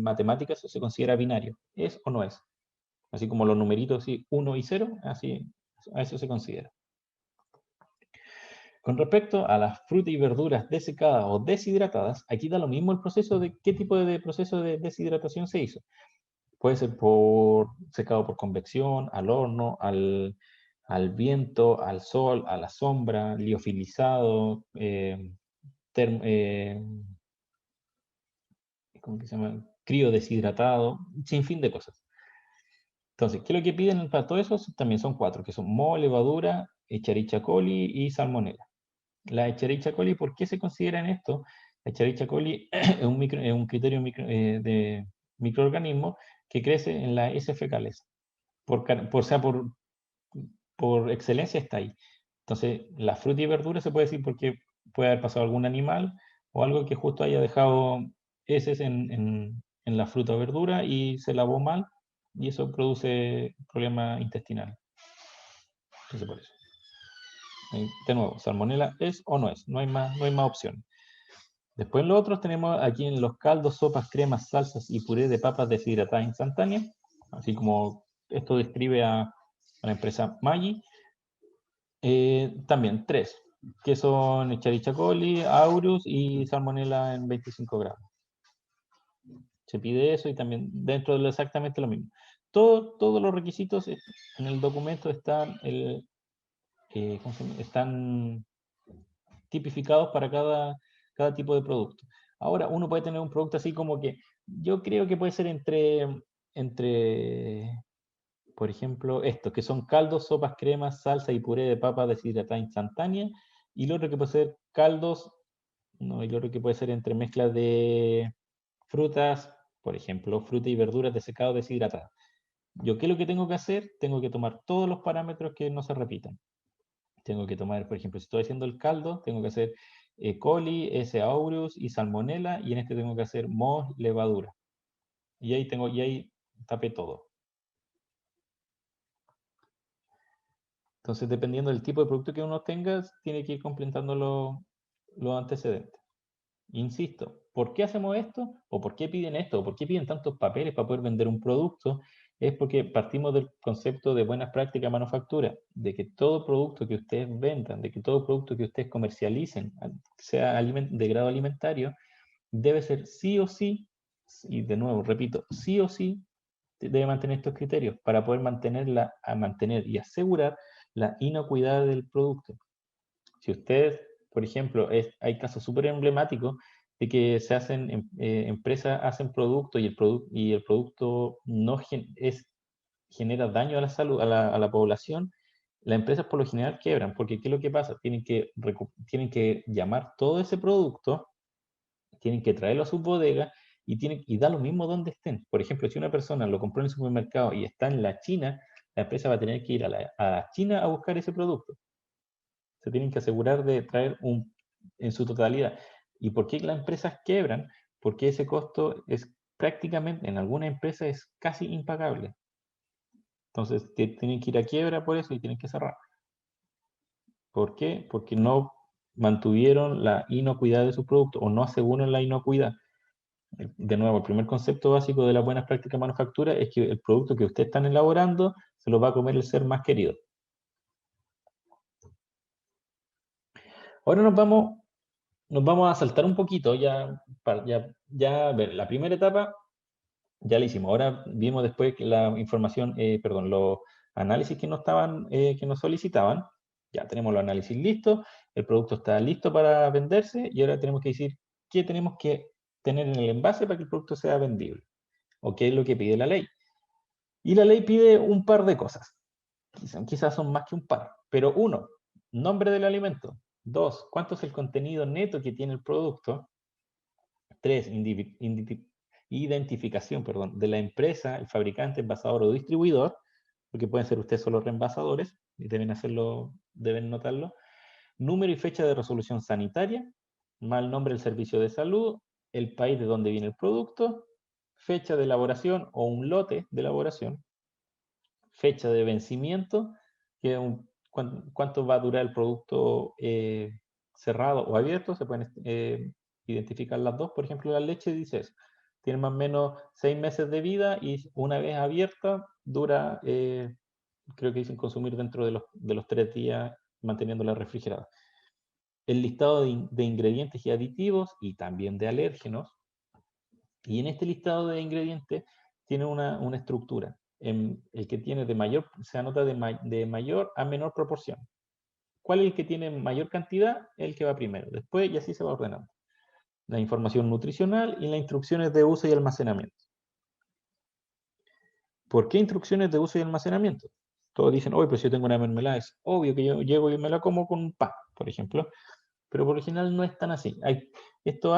matemáticas se considera binario, es o no es. Así como los numeritos, así, 1 y 0, así, a eso se considera. Con respecto a las frutas y verduras desecadas o deshidratadas, aquí da lo mismo el proceso de qué tipo de proceso de deshidratación se hizo. Puede ser secado por convección, al horno, al viento, al sol, a la sombra, liofilizado, ¿cómo que se llama? Crío deshidratado, sin fin de cosas. Entonces, ¿qué es lo que piden para todo eso? También son 4, que son moho, levadura, Escherichia coli y salmonella. La Escherichia coli, ¿por qué se considera en esto? La Escherichia coli es un criterio de microorganismo que crece en las heces fecales. Por excelencia está ahí. Entonces, la fruta y verdura se puede decir porque puede haber pasado algún animal o algo que justo haya dejado heces en la fruta o verdura y se lavó mal y eso produce problemas intestinales. Entonces, por eso. De nuevo, salmonella es o no es, no hay más opciones. Después en los otros tenemos aquí en los caldos, sopas, cremas, salsas y puré de papas deshidratadas instantáneas, así como esto describe a la empresa Maggi. También 3, que son Escherichia coli, Aurus y Salmonella en 25 gramos. Se pide eso y también dentro de exactamente lo mismo. Todos los requisitos en el documento están tipificados para cada tipo de producto. Ahora, uno puede tener un producto así como que yo creo que puede ser entre por ejemplo, estos que son caldos, sopas, cremas, salsa y puré de papa deshidratada instantánea. Y lo otro que puede ser caldos, no, y lo otro que puede ser entre mezclas de frutas, por ejemplo, fruta y verduras de secado deshidratadas. Yo, ¿qué es lo que tengo que hacer? Tengo que tomar todos los parámetros que no se repitan. Tengo que tomar, por ejemplo, si estoy haciendo el caldo, tengo que hacer E. coli, S. aureus y salmonella, y en este tengo que hacer moho, levadura. Y ahí tapé todo. Entonces, dependiendo del tipo de producto que uno tenga, tiene que ir completando los antecedentes. Insisto, ¿por qué hacemos esto? ¿O por qué piden esto? ¿O por qué piden tantos papeles para poder vender un producto? Es porque partimos del concepto de buenas prácticas de manufactura, de que todo producto que ustedes vendan, de que todo producto que ustedes comercialicen, sea de grado alimentario, debe ser sí o sí, y de nuevo, repito, sí o sí, debe mantener estos criterios para poder mantener y asegurar la inocuidad del producto. Si ustedes, por ejemplo, hay casos súper emblemáticos de que se hacen, empresas hacen productos y el producto no genera daño a la salud, a la población, las empresas por lo general quiebran, porque ¿qué es lo que pasa? Tienen que llamar todo ese producto, tienen que traerlo a sus bodegas y da lo mismo donde estén. Por ejemplo, si una persona lo compró en el supermercado y está en la China, la empresa va a tener que ir a la China a buscar ese producto. Se tienen que asegurar de traer en su totalidad. ¿Y por qué las empresas quebran? Porque ese costo es prácticamente, en alguna empresa es casi impagable. Entonces, tienen que ir a quiebra por eso y tienen que cerrar. ¿Por qué? Porque no mantuvieron la inocuidad de su producto o no aseguran la inocuidad. De nuevo, el primer concepto básico de las buenas prácticas de manufactura es que el producto que ustedes están elaborando se lo va a comer el ser más querido. Ahora nos vamos a saltar un poquito, ya, a ver, la primera etapa ya la hicimos. Ahora vimos después que la información, perdón, los análisis que que nos solicitaban. Ya tenemos los análisis listos, el producto está listo para venderse y ahora tenemos que decir qué tenemos que tener en el envase para que el producto sea vendible o qué es lo que pide la ley. Y la ley pide un par de cosas. Quizás son más que un par, pero uno, nombre del alimento. Dos, cuánto es el contenido neto que tiene el producto. Tres, identificación, perdón, de la empresa, el fabricante, envasador o distribuidor, porque pueden ser ustedes solo reenvasadores y deben notarlo. Número y fecha de resolución sanitaria, mal nombre del servicio de salud, el país de donde viene el producto, fecha de elaboración o un lote de elaboración, fecha de vencimiento, que cuánto va a durar el producto cerrado o abierto, se pueden identificar las dos. Por ejemplo, la leche dice eso, tiene más o menos 6 meses de vida y una vez abierta dura, creo que dicen consumir dentro de los 3 días manteniéndola refrigerada. El listado de ingredientes y aditivos y también de alérgenos. Y en este listado de ingredientes tiene una estructura. El que tiene se anota de mayor a menor proporción. ¿Cuál es el que tiene mayor cantidad? El que va primero. Después, y así se va ordenando. La información nutricional y las instrucciones de uso y almacenamiento. ¿Por qué instrucciones de uso y almacenamiento? Todos dicen, oye, pues si yo tengo una mermelada, es obvio que yo llego y me la como con un pan, por ejemplo. Pero por lo general no es tan así. Esto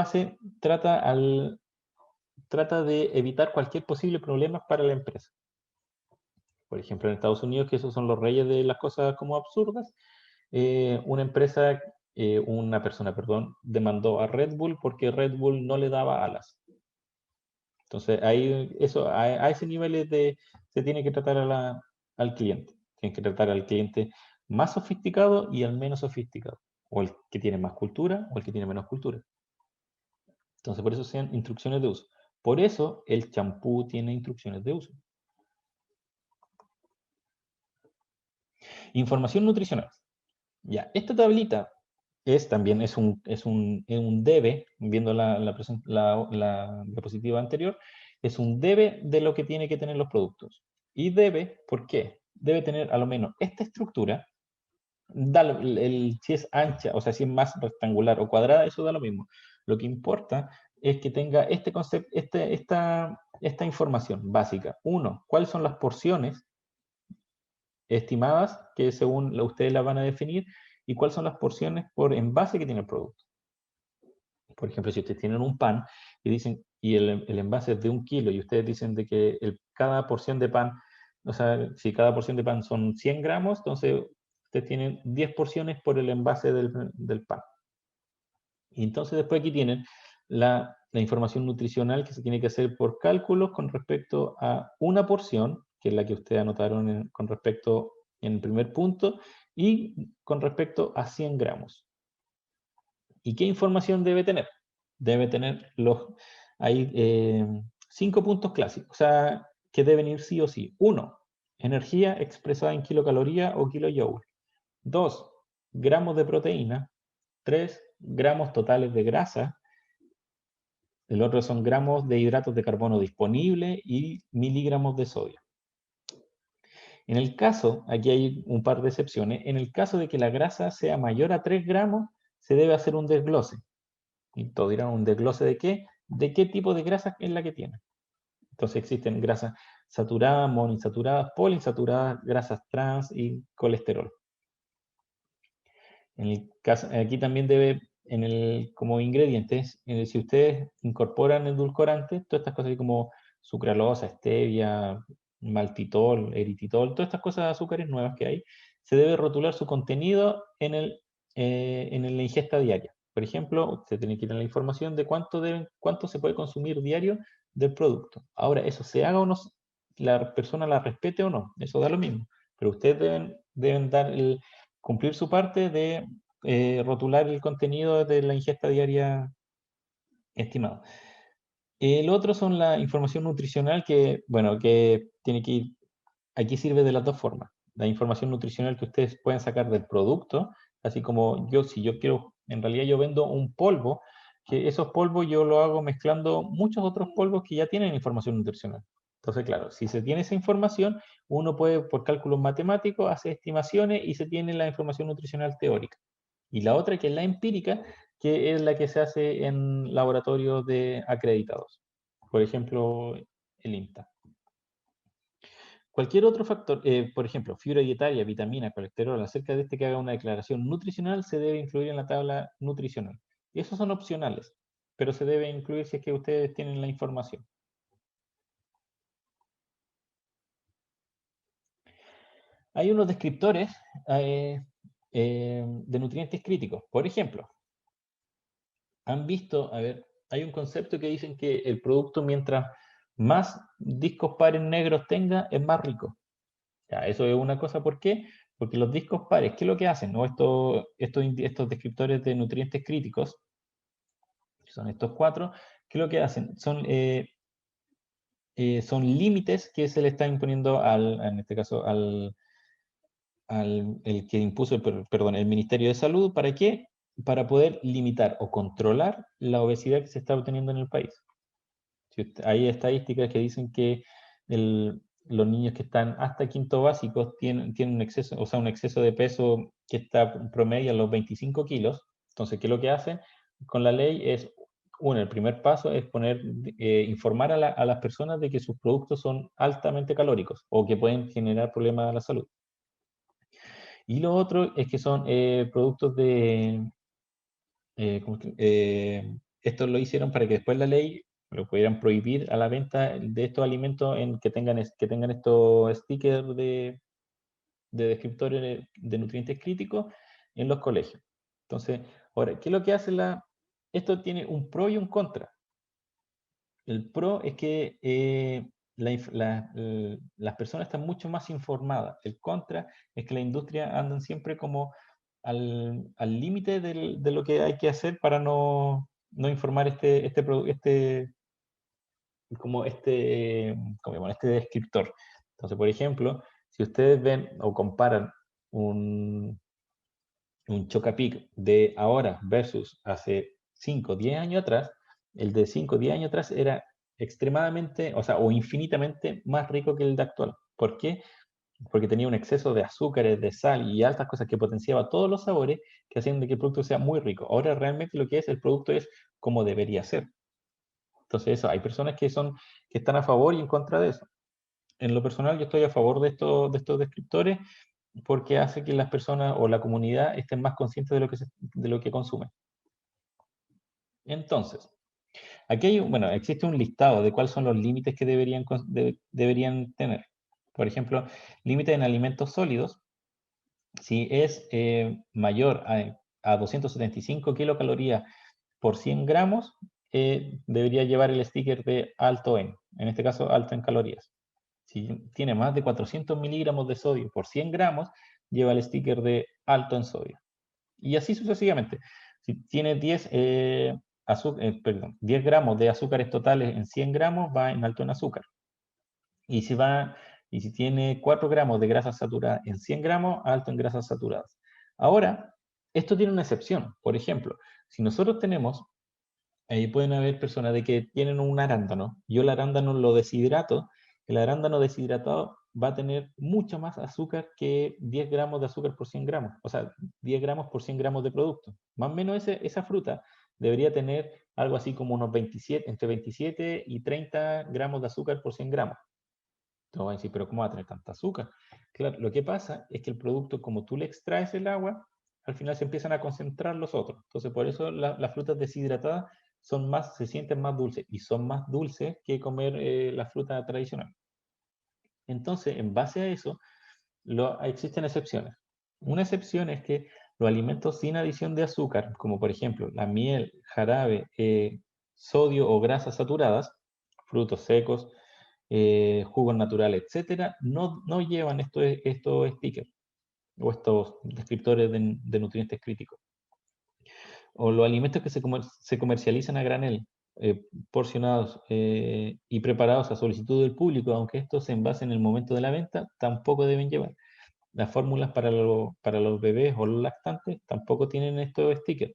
trata de evitar cualquier posible problema para la empresa. Por ejemplo, en Estados Unidos, que esos son los reyes de las cosas como absurdas, una persona, perdón, demandó a Red Bull porque Red Bull no le daba alas. Entonces, a ese nivel se tiene que tratar al cliente. Tienen que tratar al cliente más sofisticado y al menos sofisticado. O el que tiene más cultura o el que tiene menos cultura. Entonces, por eso sean instrucciones de uso. Por eso el champú tiene instrucciones de uso. Información nutricional. Ya, esta tablita también es un debe, viendo la diapositiva anterior, es un debe de lo que tiene que tener los productos. Y debe, ¿por qué? Debe tener a lo menos esta estructura, si es ancha, o sea, si es más rectangular o cuadrada, eso da lo mismo. Lo que importa es que tenga este concepto, esta información básica. Uno, ¿cuáles son las porciones estimadas que según ustedes las van a definir y cuáles son las porciones por envase que tiene el producto? Por ejemplo, si ustedes tienen un pan y dicen, y el envase es de 1 kilo y ustedes dicen de que cada porción de pan, o sea, si cada porción de pan son 100 gramos, entonces ustedes tienen 10 porciones por el envase del pan. Y entonces después aquí tienen la información nutricional que se tiene que hacer por cálculos con respecto a una porción, que es la que ustedes anotaron con respecto en el primer punto, y con respecto a 100 gramos. ¿Y qué información debe tener? Debe tener hay 5 puntos clásicos, o sea, que deben ir sí o sí. 1, energía expresada en kilocaloría o kilojoule. 2, gramos de proteína. 3, gramos totales de grasa. El otro son gramos de hidratos de carbono disponible y miligramos de sodio. En el caso, aquí hay un par de excepciones, en el caso de que la grasa sea mayor a 3 gramos, se debe hacer un desglose. Y todos dirán, ¿un desglose de qué? ¿De qué tipo de grasa es la que tiene? Entonces existen grasas saturadas, monoinsaturadas, poliinsaturadas, grasas trans y colesterol. En el caso, aquí también debe, como ingredientes, si ustedes incorporan edulcorantes, todas estas cosas como sucralosa, stevia, maltitol, eritritol, todas estas cosas de azúcares nuevas que hay, se debe rotular su contenido en la ingesta diaria. Por ejemplo, usted tiene que ir a la información de cuánto se puede consumir diario del producto. Ahora, eso se haga o no, la persona la respete o no, eso da lo mismo. Pero ustedes deben cumplir su parte de rotular el contenido de la ingesta diaria estimado. El otro son la información nutricional que, bueno, que tiene que ir, aquí sirve de las dos formas. La información nutricional que ustedes pueden sacar del producto, así como si yo quiero, en realidad yo vendo un polvo, que esos polvos yo lo hago mezclando muchos otros polvos que ya tienen información nutricional. Entonces, claro, si se tiene esa información, uno puede, por cálculos matemáticos, hacer estimaciones y se tiene la información nutricional teórica. Y la otra, que es la empírica, que es la que se hace en laboratorios acreditados. Por ejemplo, el INTA. Cualquier otro factor, por ejemplo, fibra dietaria, vitamina, colesterol, acerca de que haga una declaración nutricional, se debe incluir en la tabla nutricional. Y esos son opcionales, pero se debe incluir si es que ustedes tienen la información. Hay unos descriptores de nutrientes críticos. Por ejemplo, han visto, a ver, hay un concepto que dicen que el producto mientras más discos pares negros tenga, es más rico. Ya, eso es una cosa, ¿por qué? Porque los discos pares, ¿qué es lo que hacen? ¿No? Estos descriptores de nutrientes críticos, que son estos 4, ¿qué es lo que hacen? Son límites que se le están imponiendo en este caso, el que impuso, el Ministerio de Salud, ¿para qué? Para poder limitar o controlar la obesidad que se está obteniendo en el país. Hay estadísticas que dicen que los niños que están hasta quinto básico tienen un exceso, o sea, un exceso de peso que está promedio en los 25 kilos. Entonces, ¿qué es lo que hacen con la ley? El primer paso es informar a las personas de que sus productos son altamente calóricos o que pueden generar problemas a la salud. Y lo otro es que son productos esto lo hicieron para que después la ley lo pudieran prohibir a la venta de estos alimentos que tengan estos stickers de descriptores de nutrientes críticos en los colegios. Entonces, ahora, ¿qué es lo que hace esto? Tiene un pro y un contra. El pro es que las personas están mucho más informadas. El contra es que la industria andan siempre como al límite de lo que hay que hacer para no informar este descriptor. Entonces, por ejemplo, si ustedes ven o comparan un Chocapic de ahora versus hace 5 o 10 años atrás, el de 5 o 10 años atrás era extremadamente, o infinitamente más rico que el de actual. ¿Por qué? Porque tenía un exceso de azúcares, de sal y altas cosas que potenciaba todos los sabores que hacían de que el producto sea muy rico. Ahora realmente lo que es el producto es como debería ser. Entonces hay personas que están a favor y en contra de eso. En lo personal yo estoy a favor de estos descriptores porque hace que las personas o la comunidad estén más conscientes de lo que consumen. Entonces, aquí existe un listado de cuáles son los límites que deberían tener. Por ejemplo, límite en alimentos sólidos. Si es mayor a 275 kilocalorías por 100 gramos, debería llevar el sticker de alto en este caso alto en calorías. Si tiene más de 400 miligramos de sodio por 100 gramos, lleva el sticker de alto en sodio. Y así sucesivamente. Si tiene 10 gramos de azúcares totales en 100 gramos, va en alto en azúcar. Y si tiene 4 gramos de grasa saturada en 100 gramos, alto en grasas saturadas. Ahora, esto tiene una excepción. Por ejemplo, si nosotros tenemos, ahí pueden haber personas de que tienen un arándano, yo el arándano lo deshidrato, el arándano deshidratado va a tener mucho más azúcar que 10 gramos de azúcar por 100 gramos, o sea, 10 gramos por 100 gramos de producto. Más o menos esa fruta debería tener algo así como unos 27, entre 27 y 30 gramos de azúcar por 100 gramos. Entonces van a decir, pero ¿cómo va a tener tanta azúcar? Claro, lo que pasa es que el producto, como tú le extraes el agua, al final se empiezan a concentrar los otros. Entonces, por eso las frutas deshidratadas se sienten más dulces y son más dulces que comer la fruta tradicional. Entonces, en base a eso, existen excepciones. Una excepción es que los alimentos sin adición de azúcar, como por ejemplo la miel, jarabe, sodio o grasas saturadas, frutos secos, jugos naturales, etcétera, no llevan estos stickers o estos descriptores de nutrientes críticos. O los alimentos que se comercializan a granel, porcionados y preparados a solicitud del público, aunque estos se envasen en el momento de la venta, tampoco deben llevar. Las fórmulas para los bebés o los lactantes tampoco tienen estos stickers.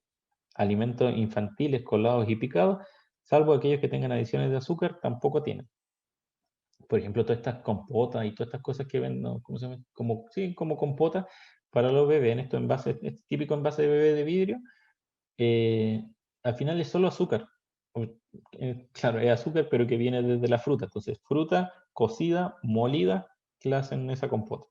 Alimentos infantiles colados y picados, salvo aquellos que tengan adiciones de azúcar, tampoco tienen. Por ejemplo, todas estas compotas y todas estas cosas que ven, ¿no? ¿Cómo se llama? Como compotas para los bebés, en estos envases, este típico envase de bebé de vidrio, al final es solo azúcar. Claro, es azúcar, pero que viene desde la fruta. Entonces, fruta cocida, molida, que la hacen esa compota.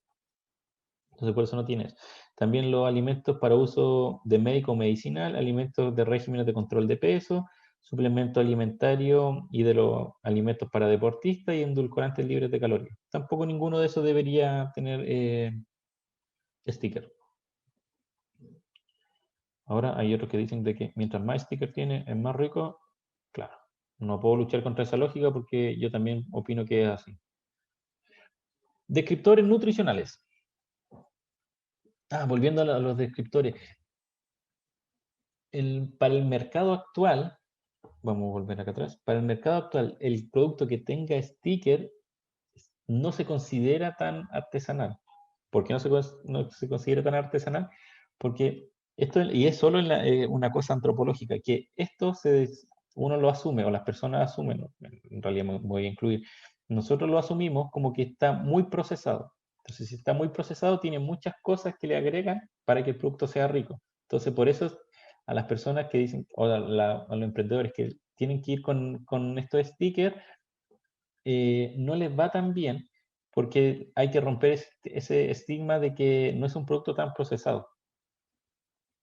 Entonces, por eso no tienes. También los alimentos para uso de médico medicinal, alimentos de regímenes de control de peso, suplemento alimentario y de los alimentos para deportistas y endulcorantes libres de calorías. Tampoco ninguno de esos debería tener sticker. Ahora hay otros que dicen de que mientras más sticker tiene, es más rico. Claro, no puedo luchar contra esa lógica porque yo también opino que es así. Descriptores nutricionales. Volviendo a los descriptores. Para el mercado actual, vamos a volver acá atrás, para el mercado actual, el producto que tenga sticker no se considera tan artesanal. ¿Por qué no se considera tan artesanal? Porque esto, y es solo una cosa antropológica, que esto uno lo asume, o las personas asumen, en realidad me voy a incluir, nosotros lo asumimos como que está muy procesado. Entonces, si está muy procesado, tiene muchas cosas que le agregan para que el producto sea rico. Entonces, por eso a las personas que dicen, o a los emprendedores que tienen que ir con estos stickers, no les va tan bien porque hay que romper ese estigma de que no es un producto tan procesado.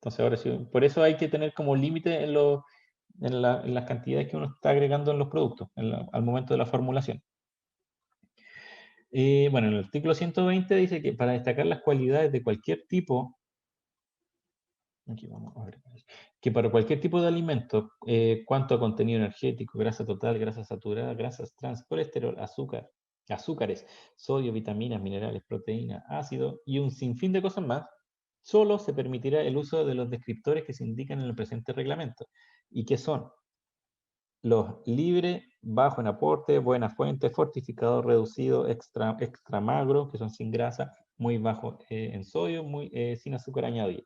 Entonces, ahora sí, por eso hay que tener como límite en las cantidades que uno está agregando en los productos al momento de la formulación. Bueno, en el artículo 120 dice que para destacar las cualidades de cualquier tipo, aquí vamos a ver, que para cualquier tipo de alimento, cuanto a contenido energético, grasa total, grasa saturada, grasas trans, colesterol, azúcares, sodio, vitaminas, minerales, proteínas, ácido y un sinfín de cosas más, solo se permitirá el uso de los descriptores que se indican en el presente reglamento y que son los libre, bajo en aporte, buena fuente, fortificador reducido, extra magro, que son sin grasa, muy bajo en sodio, sin azúcar añadido.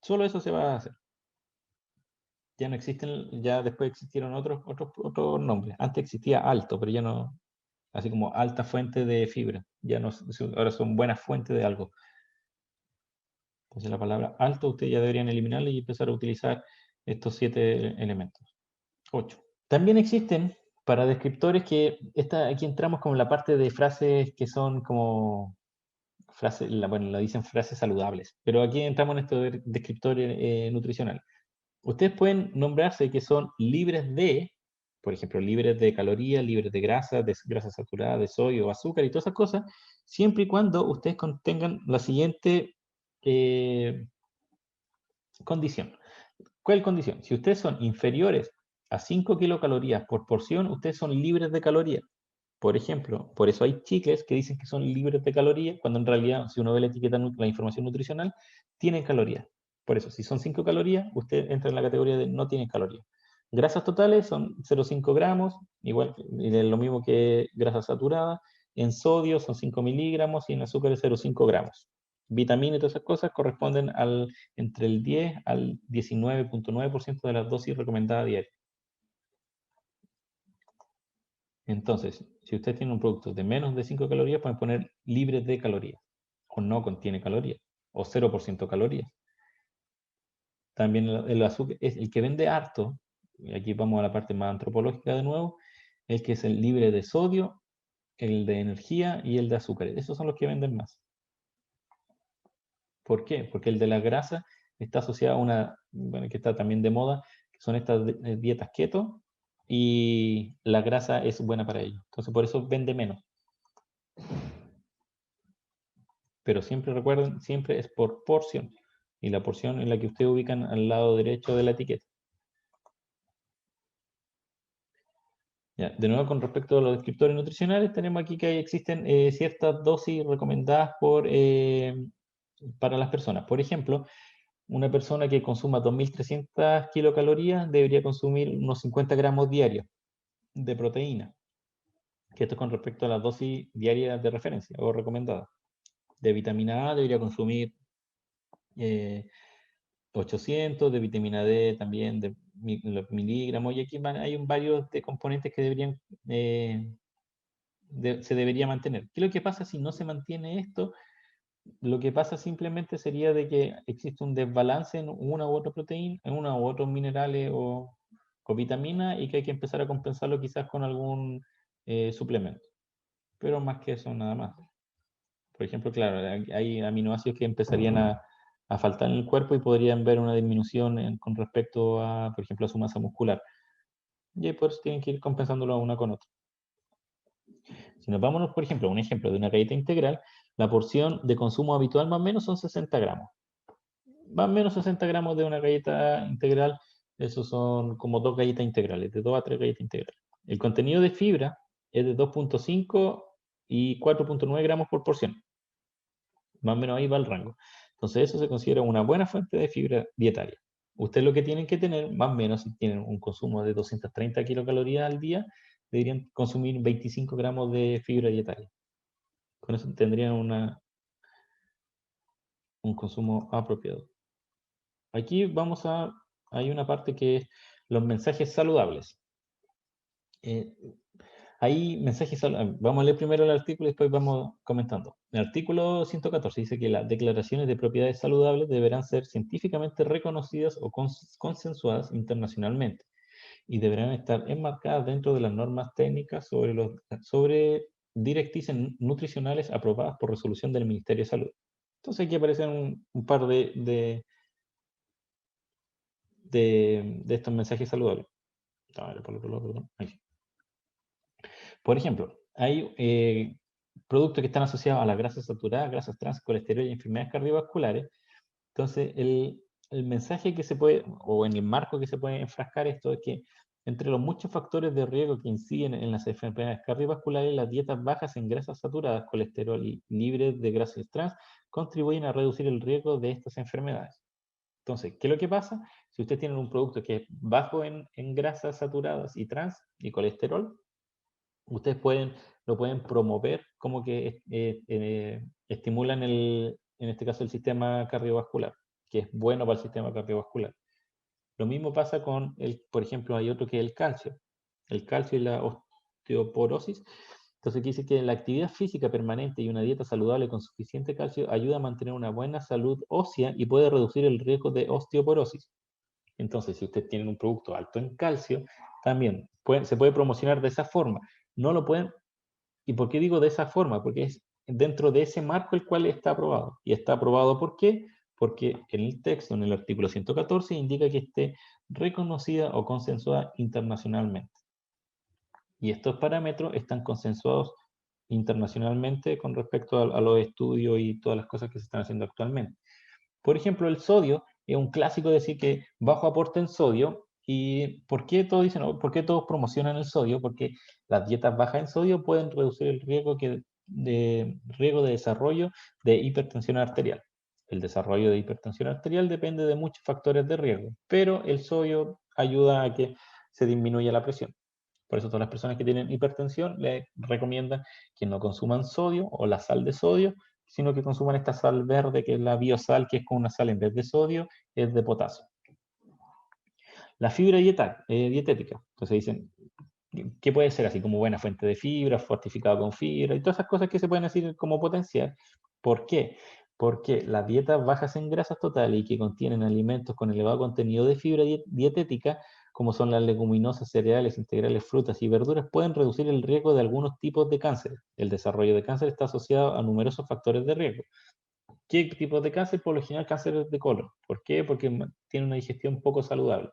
Solo eso se va a hacer. Ya no existen, ya después existieron otros nombres. Antes existía alto, pero ya no, así como alta fuente de fibra. Ya no, ahora son buenas fuentes de algo. Entonces la palabra alto ustedes ya deberían eliminarla y empezar a utilizar estos 7 elementos. 8. También existen para descriptores que aquí entramos como en la parte de frases que son como frases, bueno, lo dicen frases saludables, pero aquí entramos en estos descriptores nutricionales. Ustedes pueden nombrarse que son libres de, por ejemplo, libres de calorías, libres de grasa saturada, de sodio, azúcar y todas esas cosas, siempre y cuando ustedes contengan la siguiente condición. ¿Cuál condición? Si ustedes son inferiores a 5 kilocalorías por porción, ustedes son libres de calorías. Por ejemplo, por eso hay chicles que dicen que son libres de calorías, cuando en realidad, si uno ve la etiqueta, la información nutricional, tienen calorías. Por eso, si son 5 calorías, usted entra en la categoría de no tienen calorías. Grasas totales son 0,5 gramos, igual lo mismo que grasa saturada. En sodio son 5 miligramos y en azúcar es 0,5 gramos. Vitaminas y todas esas cosas corresponden entre el 10 al 19,9% de las dosis recomendadas diarias. Entonces, si usted tiene un producto de menos de 5 calorías, pueden poner libre de calorías, o no contiene calorías, o 0% calorías. También el azúcar es el que vende harto, y aquí vamos a la parte más antropológica de nuevo, el que es el libre de sodio, el de energía y el de azúcares. Esos son los que venden más. ¿Por qué? Porque el de la grasa está asociado a una, bueno, que está también de moda, que son estas dietas keto, y la grasa es buena para ello. Entonces, por eso vende menos. Pero siempre recuerden, siempre es por porción. Y la porción es la que ustedes ubican al lado derecho de la etiqueta. Ya, de nuevo, con respecto a los descriptores nutricionales, tenemos aquí que existen ciertas dosis recomendadas para las personas. Por ejemplo, una persona que consuma 2.300 kilocalorías debería consumir unos 50 gramos diarios de proteína, que esto es con respecto a la dosis diaria de referencia o recomendada. De vitamina A debería consumir 800, de vitamina D también, de los miligramos, y aquí hay varios de componentes que deberían, se debería mantener. ¿Qué es lo que pasa si no se mantiene esto? Lo que pasa simplemente sería de que existe un desbalance en una u otra proteína, en una u otros minerales o vitamina, y que hay que empezar a compensarlo quizás con algún suplemento. Pero más que eso, nada más. Por ejemplo, claro, hay aminoácidos que empezarían a faltar en el cuerpo y podrían ver una disminución con respecto a, por ejemplo, a su masa muscular. Y por eso tienen que ir compensándolo una con otra. Si nos vamos, por ejemplo, a un ejemplo de una galleta integral, la porción de consumo habitual más o menos son 60 gramos. Más o menos 60 gramos de una galleta integral, esos son como 2 galletas integrales, de 2 a 3 galletas integrales. El contenido de fibra es de 2,5 y 4,9 gramos por porción. Más o menos ahí va el rango. Entonces eso se considera una buena fuente de fibra dietaria. Ustedes lo que tienen que tener, más o menos, si tienen un consumo de 230 kilocalorías al día, deberían consumir 25 gramos de fibra dietaria. Con eso tendrían un consumo apropiado. Aquí hay una parte que es los mensajes saludables. Hay mensajes saludables. Vamos a leer primero el artículo y después vamos comentando. El artículo 114 dice que las declaraciones de propiedades saludables deberán ser científicamente reconocidas o consensuadas internacionalmente y deberán estar enmarcadas dentro de las normas técnicas sobre directrices nutricionales aprobadas por resolución del Ministerio de Salud. Entonces aquí aparecen un par de estos mensajes saludables. Por ejemplo, hay productos que están asociados a las grasas saturadas, grasas trans, colesterol y enfermedades cardiovasculares. Entonces, el mensaje que se puede, o en el marco que se puede enfrascar esto, es que entre los muchos factores de riesgo que inciden en las enfermedades cardiovasculares, las dietas bajas en grasas saturadas, colesterol y libres de grasas trans contribuyen a reducir el riesgo de estas enfermedades. Entonces, ¿qué es lo que pasa? Si ustedes tienen un producto que es bajo en grasas saturadas y trans y colesterol, ustedes lo pueden promover como que estimulan en este caso el sistema cardiovascular, que es bueno para el sistema cardiovascular. Lo mismo pasa con por ejemplo, hay otro que es el calcio y la osteoporosis. Entonces aquí dice que la actividad física permanente y una dieta saludable con suficiente calcio ayuda a mantener una buena salud ósea y puede reducir el riesgo de osteoporosis. Entonces, si ustedes tienen un producto alto en calcio, también se puede promocionar de esa forma. No lo pueden. ¿Y por qué digo de esa forma? Porque es dentro de ese marco el cual está aprobado. ¿Y está aprobado por qué? Porque en el texto, en el artículo 114, indica que esté reconocida o consensuada internacionalmente. Y estos parámetros están consensuados internacionalmente con respecto a los estudios y todas las cosas que se están haciendo actualmente. Por ejemplo, el sodio es un clásico decir que bajo aporte en sodio ¿Y por qué todos dicen, por qué todos promocionan el sodio? Porque las dietas bajas en sodio pueden reducir el riesgo de desarrollo de hipertensión arterial. El desarrollo de hipertensión arterial depende de muchos factores de riesgo, pero el sodio ayuda a que se disminuya la presión. Por eso todas las personas que tienen hipertensión les recomiendan que no consuman sodio o la sal de sodio, sino que consuman esta sal verde, que es la biosal, que es con una sal en vez de sodio, es de potasio. La fibra dietética. Entonces dicen, ¿qué puede ser así como buena fuente de fibra, fortificado con fibra y todas esas cosas que se pueden decir como potencial? ¿Por qué? Porque las dietas bajas en grasas totales y que contienen alimentos con elevado contenido de fibra dietética, como son las leguminosas, cereales, integrales, frutas y verduras, pueden reducir el riesgo de algunos tipos de cáncer. El desarrollo de cáncer está asociado a numerosos factores de riesgo. ¿Qué tipos de cáncer? Por lo general, cáncer de colon. ¿Por qué? Porque tiene una digestión poco saludable.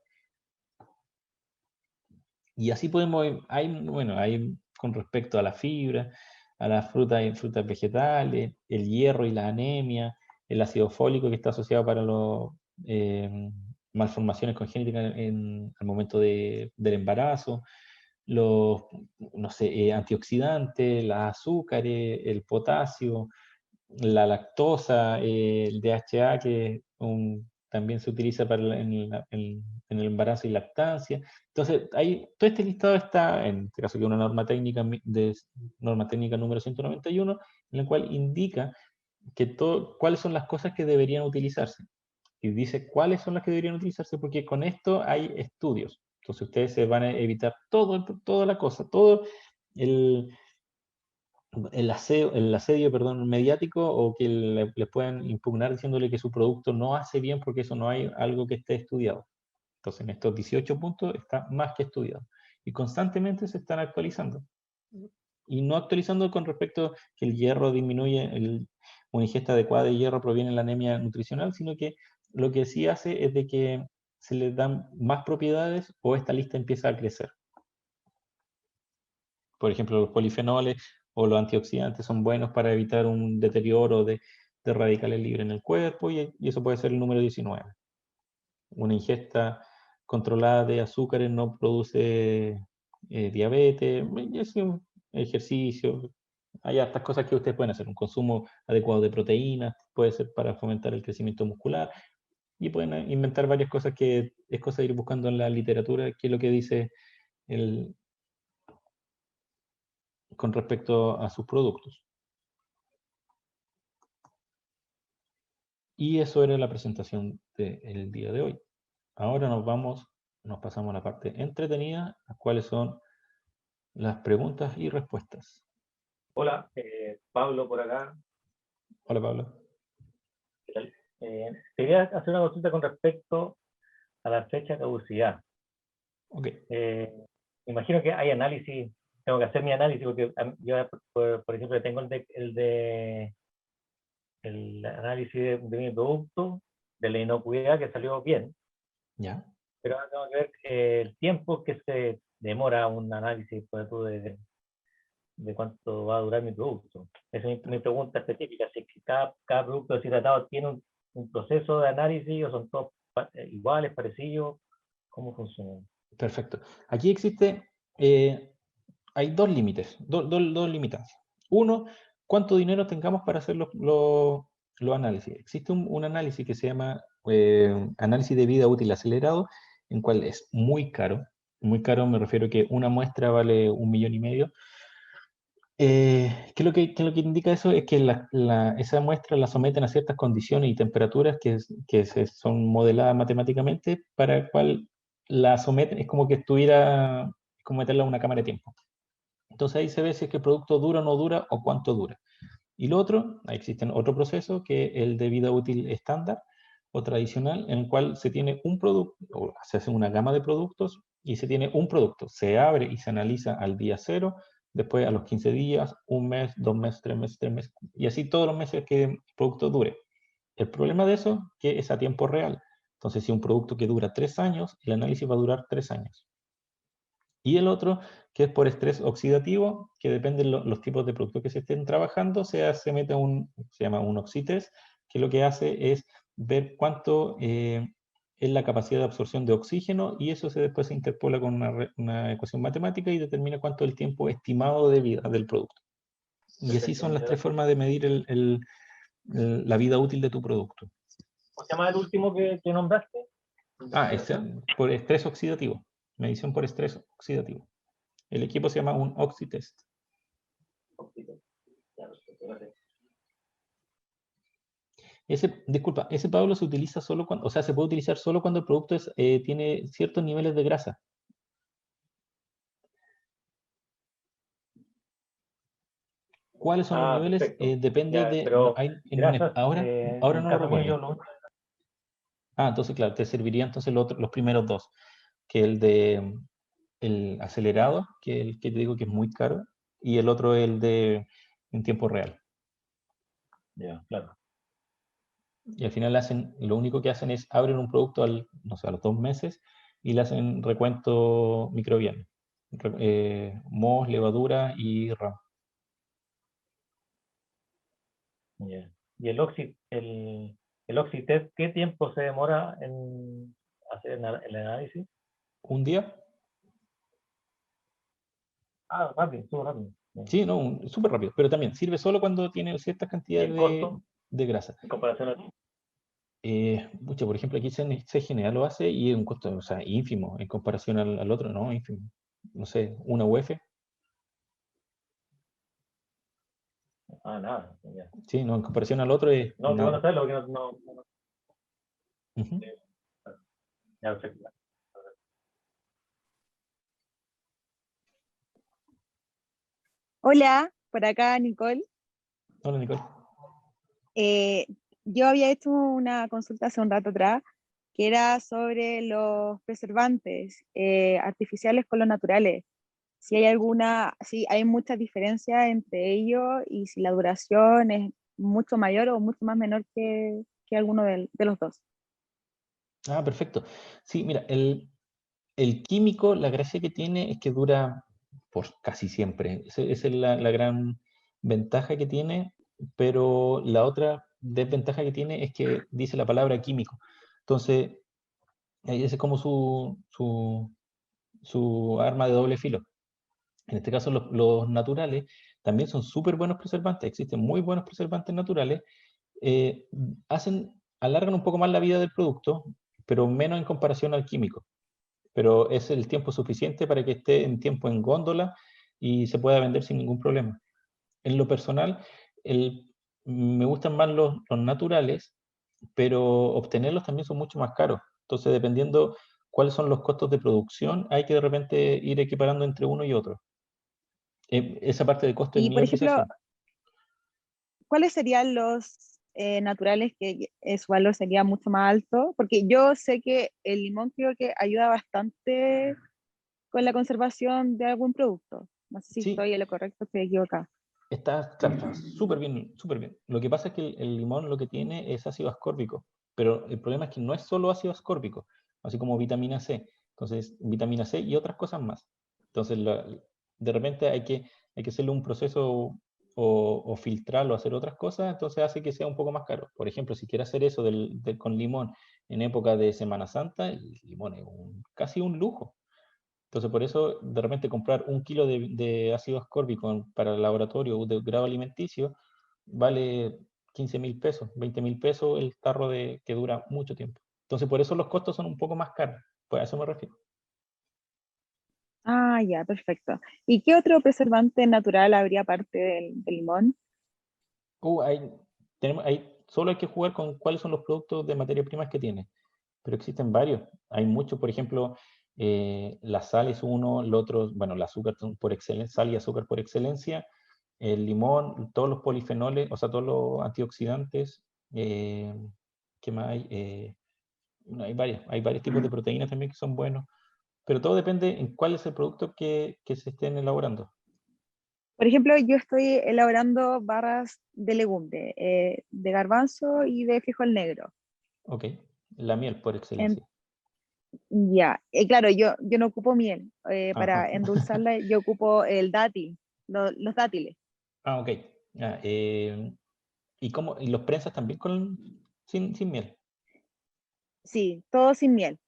Y así podemos, hay con respecto a la fibra, a las frutas y frutas vegetales, el hierro y la anemia, el ácido fólico que está asociado para las malformaciones congénitas al momento del embarazo, los, no sé, antioxidantes, los azúcares, el potasio, la lactosa, el DHA, que también se utiliza en el embarazo y lactancia. Entonces, todo este listado está, en este caso que es una norma técnica, norma técnica número 191, en la cual indica cuáles son las cosas que deberían utilizarse. Y dice cuáles son las que deberían utilizarse, porque con esto hay estudios. Entonces, ustedes se van a evitar toda la cosa, todo el el asedio, perdón, mediático, o que les puedan impugnar diciéndole que su producto no hace bien porque eso no hay algo que esté estudiado. Entonces, en estos 18 puntos está más que estudiado. Y constantemente se están actualizando. Y no actualizando con respecto a que el hierro disminuye, una ingesta adecuada de hierro proviene de la anemia nutricional, sino que lo que sí hace es de que se les dan más propiedades o esta lista empieza a crecer. Por ejemplo, los polifenoles o los antioxidantes son buenos para evitar un deterioro de radicales libres en el cuerpo, y eso puede ser el número 19. Una ingesta controlada de azúcares no produce diabetes, y así ejercicio. Hay estas cosas que ustedes pueden hacer. Un consumo adecuado de proteínas puede ser para fomentar el crecimiento muscular, y pueden inventar varias cosas que es cosa de ir buscando en la literatura qué es lo que dice con respecto a sus productos. Y eso era la presentación del día de hoy. Ahora nos pasamos a la parte entretenida, a cuáles son las preguntas y respuestas. Hola, Pablo por acá. Hola, Pablo. ¿Qué tal? Quería hacer una consulta con respecto a la fecha de caducidad. Ok. Imagino que hay análisis, tengo que hacer mi análisis, porque yo, por ejemplo, tengo el análisis de mi producto, de la inocuidad, que salió bien, Ya. pero ahora tengo que ver el tiempo que se demora un análisis de cuánto va a durar mi producto. Esa es mi pregunta específica, si cada producto deshidratado tiene un proceso de análisis o son todos iguales, parecidos, ¿cómo funcionan? Perfecto. Aquí hay dos límites, dos limitancias. Uno, cuánto dinero tengamos para hacer los análisis. Existe un análisis que se llama análisis de vida útil acelerado, en cual es muy caro. Muy caro, me refiero a que una muestra vale 1,5 millones. ¿Qué es lo que indica eso? Es que esa muestra la someten a ciertas condiciones y temperaturas que son modeladas matemáticamente, para el cual la someten, es como meterla a una cámara de tiempo. Entonces ahí se ve si es que el producto dura o no dura, o cuánto dura. Y lo otro, existen otro proceso, que es el de vida útil estándar o tradicional, en el cual se tiene un producto, o se hace una gama de productos, y se tiene un producto, se abre y se analiza al día 0, después a los 15 días, un mes, 2 meses, 3 meses, 3 meses, y así todos los meses que el producto dure. El problema de eso es que es a tiempo real. Entonces, si un producto que dura 3 años, el análisis va a durar 3 años. Y el otro, que es por estrés oxidativo, que depende de los tipos de productos que se estén trabajando, se mete se llama un oxitest, que lo que hace es ver cuánto es la capacidad de absorción de oxígeno, y eso después se interpola con una ecuación matemática y determina cuánto es el tiempo estimado de vida del producto. Y así son las tres formas de medir la vida útil de tu producto. ¿Cómo se llama el último que nombraste? Por estrés oxidativo. Medición por estrés oxidativo. El equipo se llama un OxiTest. Disculpa, ese, Pablo, se utiliza solo cuando, o sea, se puede utilizar solo cuando el producto tiene ciertos niveles de grasa. ¿Cuáles son los niveles? Depende ya, de... pero grasas, ahora en no lo caso mío, recuerdo. Entonces, claro, te serviría entonces los primeros dos, que el acelerado, que el que te digo que es muy caro, y el otro el de en tiempo real. Ya, claro. Y al final lo único que hacen es abren un producto no sé, a los 2 meses y le hacen recuento microbiano. Moho, levadura y RAM. Yeah. ¿Y el OxiTest, qué tiempo se demora en hacer el análisis? ¿Un día? Rápido, estuvo rápido. Sí, no, súper rápido, pero también sirve solo cuando tiene cierta cantidad de grasa. En comparación a... Por ejemplo, aquí CGNA lo hace y es un costo, o sea, ínfimo en comparación al otro, ¿no? Ínfimo. No sé, una UF. Nada. Ya. Sí, no, en comparación al otro es No, qué bueno nada. saberlo, porque no. Uh-huh. Ya, perfecto. Hola, por acá Nicole. Hola, Nicole. Yo había hecho una consulta hace un rato atrás que era sobre los preservantes artificiales con los naturales. Si hay mucha diferencia entre ellos y si la duración es mucho mayor o mucho más menor que alguno de los dos. Perfecto. Sí, mira, el químico, la gracia que tiene es que dura por casi siempre. Esa es la gran ventaja que tiene, pero la otra desventaja que tiene es que dice la palabra químico. Entonces, ese es como su arma de doble filo. En este caso, los naturales también son súper buenos preservantes. Existen muy buenos preservantes naturales. Alargan un poco más la vida del producto, pero menos en comparación al químico. Pero es el tiempo suficiente para que esté en tiempo en góndola y se pueda vender sin ningún problema. En lo personal, me gustan más los naturales, pero obtenerlos también son mucho más caros. Entonces, dependiendo cuáles son los costos de producción, hay que de repente ir equiparando entre uno y otro. Esa parte de costo es Y mi por ejemplo, apreciación. ¿cuáles serían los naturales que su valor sería mucho más alto? Porque yo sé que el limón creo que ayuda bastante con la conservación de algún producto. No sé si Sí, estoy en lo correcto o estoy equivocada. está súper bien, súper bien. Lo que pasa es que el limón lo que tiene es ácido ascórbico, pero el problema es que no es solo ácido ascórbico, así como vitamina C. Entonces, vitamina C y otras cosas más. Entonces, de repente hay que hacerle un proceso o filtrarlo, hacer otras cosas, entonces hace que sea un poco más caro. Por ejemplo, si quieres hacer eso con limón en época de Semana Santa, el limón es casi un lujo. Entonces, por eso, de repente, comprar 1 kilo de ácido ascórbico para el laboratorio de grado alimenticio vale 15.000 pesos, 20.000 pesos el tarro que dura mucho tiempo. Entonces, por eso los costos son un poco más caros. Pues a eso me refiero. Ya, perfecto. ¿Y qué otro preservante natural habría aparte del limón? Solo hay que jugar con cuáles son los productos de materia primas que tiene. Pero existen varios. Hay muchos, por ejemplo, la sal es uno, el otro, bueno, el azúcar por excelencia, sal y azúcar por excelencia, el limón, todos los polifenoles, o sea, todos los antioxidantes, ¿qué más hay? Bueno, hay varios tipos de proteínas también que son buenos, pero todo depende en cuál es el producto que se estén elaborando. Por ejemplo, yo estoy elaborando barras de legumbre, de garbanzo y de frijol negro. Ok, la miel por En- excelencia. ya, claro, yo no ocupo miel. Ajá. Para endulzarla yo ocupo el dátil, los dátiles. Ok. Ah, ¿y los prensas también sin miel? Sí, todo sin miel.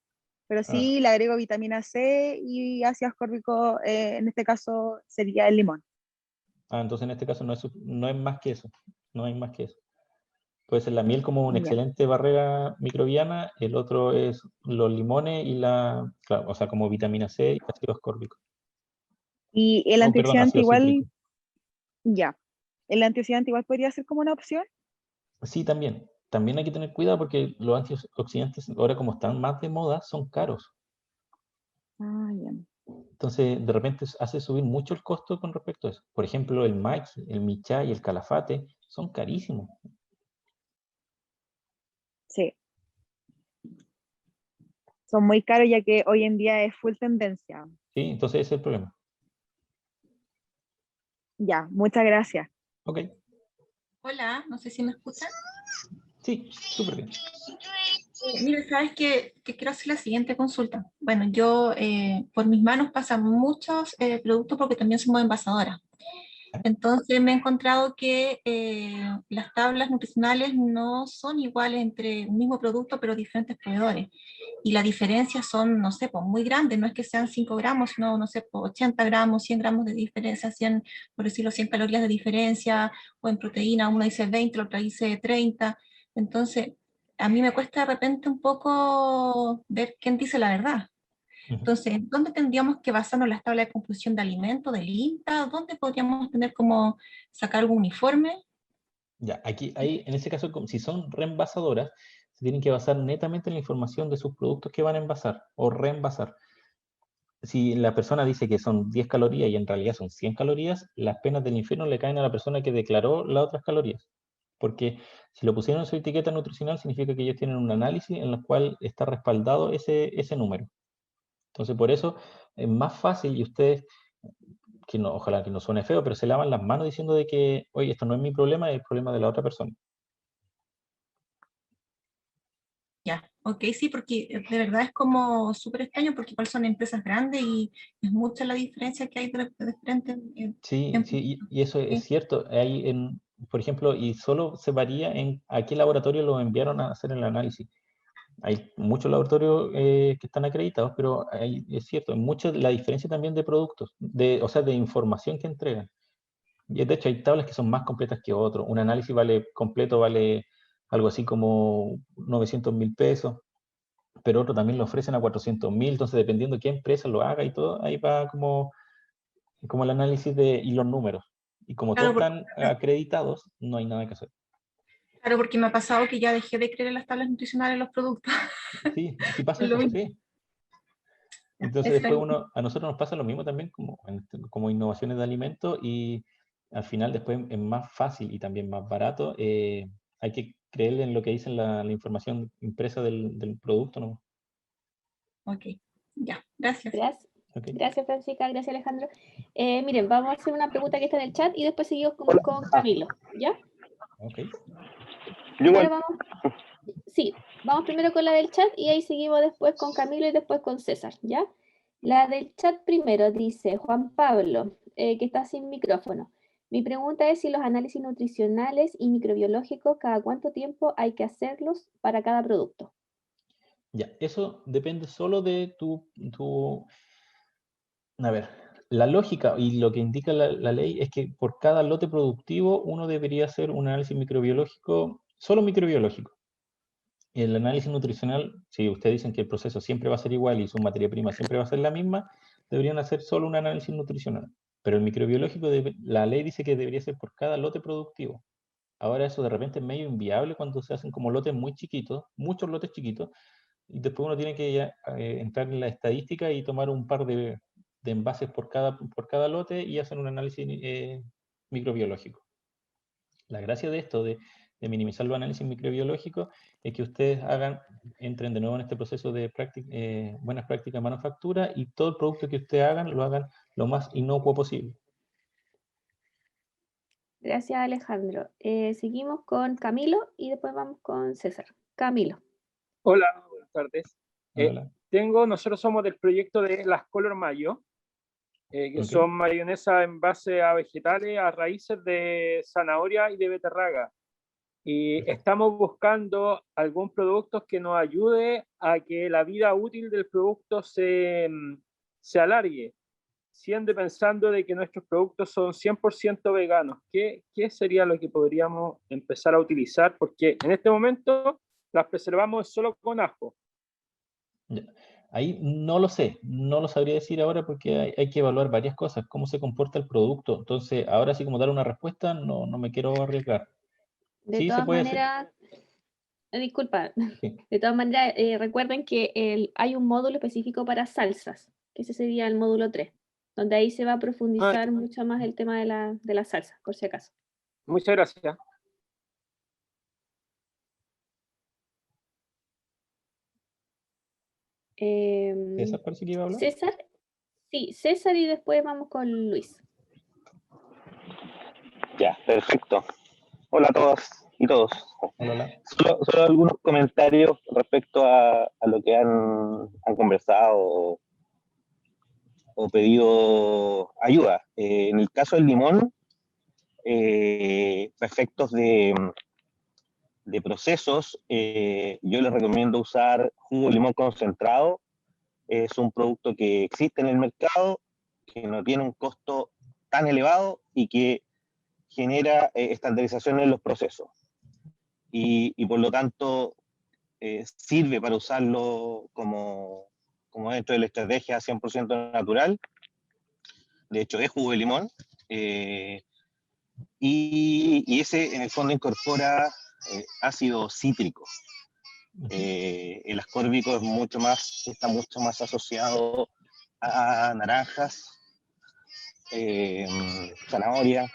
Pero sí le agrego vitamina C y ácido ascórbico, en este caso sería el limón. Entonces en este caso no es más que eso. No hay más que eso. Puede ser la miel como una Ya. excelente barrera microbiana, el otro es los limones y claro, o sea, como vitamina C y ácido ascórbico. Y el Oh, perdón, antioxidante ácido cítrico. igual, ya. El antioxidante igual podría ser como una opción. Sí, también. También hay que tener cuidado porque los antioxidantes, ahora como están más de moda, son caros. Ah, ya. Entonces, de repente hace subir mucho el costo con respecto a eso. Por ejemplo, el maqui, el michá y el calafate son carísimos. Sí, son muy caros ya que hoy en día es full tendencia. ¿Sí? Entonces ese es el problema. Ya, muchas gracias. Ok, Hola, no sé si me escuchan. sí, súper bien. Mire, sabes que quiero hacer la siguiente consulta. Bueno, yo por mis manos pasan muchos productos porque también somos envasadoras. Entonces me he encontrado que las tablas nutricionales no son iguales entre un mismo producto, pero diferentes proveedores. Y las diferencias son, no sé, pues muy grandes, no es que sean 5 gramos, sino, no sé, pues 80 gramos, 100 gramos de diferencia, 100, por decirlo, 100 calorías de diferencia, o en proteína, uno dice 20, la otra dice 30. Entonces, a mí me cuesta de repente un poco ver quién dice la verdad. Entonces, ¿dónde tendríamos que basarnos las tablas de composición de alimentos, del INTA? ¿Dónde podríamos tener como sacar algún uniforme? Ya, ahí, en ese caso, si son reenvasadoras, se tienen que basar netamente en la información de sus productos que van a envasar o reenvasar. Si la persona dice que son 10 calorías y en realidad son 100 calorías, las penas del infierno le caen a la persona que declaró las otras calorías. Porque si lo pusieron en su etiqueta nutricional, significa que ellos tienen un análisis en el cual está respaldado ese número. Entonces, por eso es más fácil y ustedes, ojalá que no suene feo, pero se lavan las manos diciendo de que, oye, esto no es mi problema, es el problema de la otra persona. Ya, ok, sí, porque de verdad es como súper extraño porque igual son empresas grandes y es mucha la diferencia que hay de frente Sí, sí, y eso es sí. cierto. Por ejemplo, y solo se varía en a qué laboratorio lo enviaron a hacer el análisis. Hay muchos laboratorios que están acreditados, pero es cierto, hay mucha la diferencia también de productos, o sea, de información que entregan. Y de hecho hay tablas que son más completas que otros. Un análisis completo vale algo así como 900.000 pesos, pero otro también lo ofrecen a 400.000, entonces dependiendo de qué empresa lo haga y todo, ahí va como el análisis y los números. Y como todos Claro, están acreditados, no hay nada que hacer. claro, porque me ha pasado que ya dejé de creer en las tablas nutricionales en los productos. Sí, sí pasa Lo eso, mismo. sí. Entonces Ese después es- a nosotros nos pasa lo mismo también como innovaciones de alimentos y al final después es más fácil y también más barato. Hay que creerle en lo que dice la información impresa del producto, ¿no? Ok, ya, gracias. Gracias. Okay. Gracias, Francisca. Gracias, Alejandro. Miren, vamos a hacer una pregunta que está en el chat y después seguimos con Camilo. ¿Ya? Ok. Primero vamos, sí, vamos primero con la del chat y ahí seguimos después con Camilo y después con César. ¿Ya? La del chat primero dice Juan Pablo, que está sin micrófono. Mi pregunta es si los análisis nutricionales y microbiológicos, ¿cada cuánto tiempo hay que hacerlos para cada producto? Ya, eso depende solo de a ver, la lógica y lo que indica la ley es que por cada lote productivo uno debería hacer un análisis microbiológico, solo microbiológico. El análisis nutricional, si ustedes dicen que el proceso siempre va a ser igual y su materia prima siempre va a ser la misma, deberían hacer solo un análisis nutricional. Pero el microbiológico, la ley dice que debería ser por cada lote productivo. Ahora eso de repente es medio inviable cuando se hacen como lotes muy chiquitos, muchos lotes chiquitos, y después uno tiene que entrar en la estadística y tomar un par de envases por cada lote y hacer un análisis microbiológico. La gracia de esto, de minimizar los análisis microbiológicos, es que ustedes entren de nuevo en este proceso de buenas prácticas de manufactura y todo el producto que ustedes hagan, lo hagan lo más inocuo posible. Gracias, Alejandro. Seguimos con Camilo y después vamos con César. Camilo. Hola, buenas tardes. Hola. Nosotros somos del proyecto de las Color Mayo, que Okay. son mayonesa en base a vegetales, a raíces de zanahoria y de beterraga. y estamos buscando algún producto que nos ayude a que la vida útil del producto se alargue, siendo pensando de que nuestros productos son 100% veganos. ¿Qué sería lo que podríamos empezar a utilizar? Porque en este momento las preservamos solo con ajo. Ya. Ahí no lo sé, no lo sabría decir ahora porque hay que evaluar varias cosas, cómo se comporta el producto. Entonces, ahora sí como dar una respuesta, no me quiero arriesgar. De Sí, se todas puede hacer. maneras, disculpa, Sí. de todas maneras, recuerden que hay un módulo específico para salsas, que ese sería el módulo 3, donde ahí se va a profundizar mucho más el tema de la salsa, por si acaso. Muchas gracias. ¿César parece que iba a hablar? César, sí, César y después vamos con Luis. Ya, perfecto. Hola a todas y todos. Hola, hola. Solo algunos comentarios respecto a lo que han conversado o pedido ayuda. En el caso del limón, para efectos de procesos, yo les recomiendo usar jugo de limón concentrado. Es un producto que existe en el mercado, que no tiene un costo tan elevado y que genera estandarización en los procesos. Y por lo tanto sirve para usarlo como dentro de la estrategia 100% natural. De hecho, es jugo de limón. Y ese en el fondo incorpora ácido cítrico. El ascórbico está mucho más asociado a naranjas, zanahoria,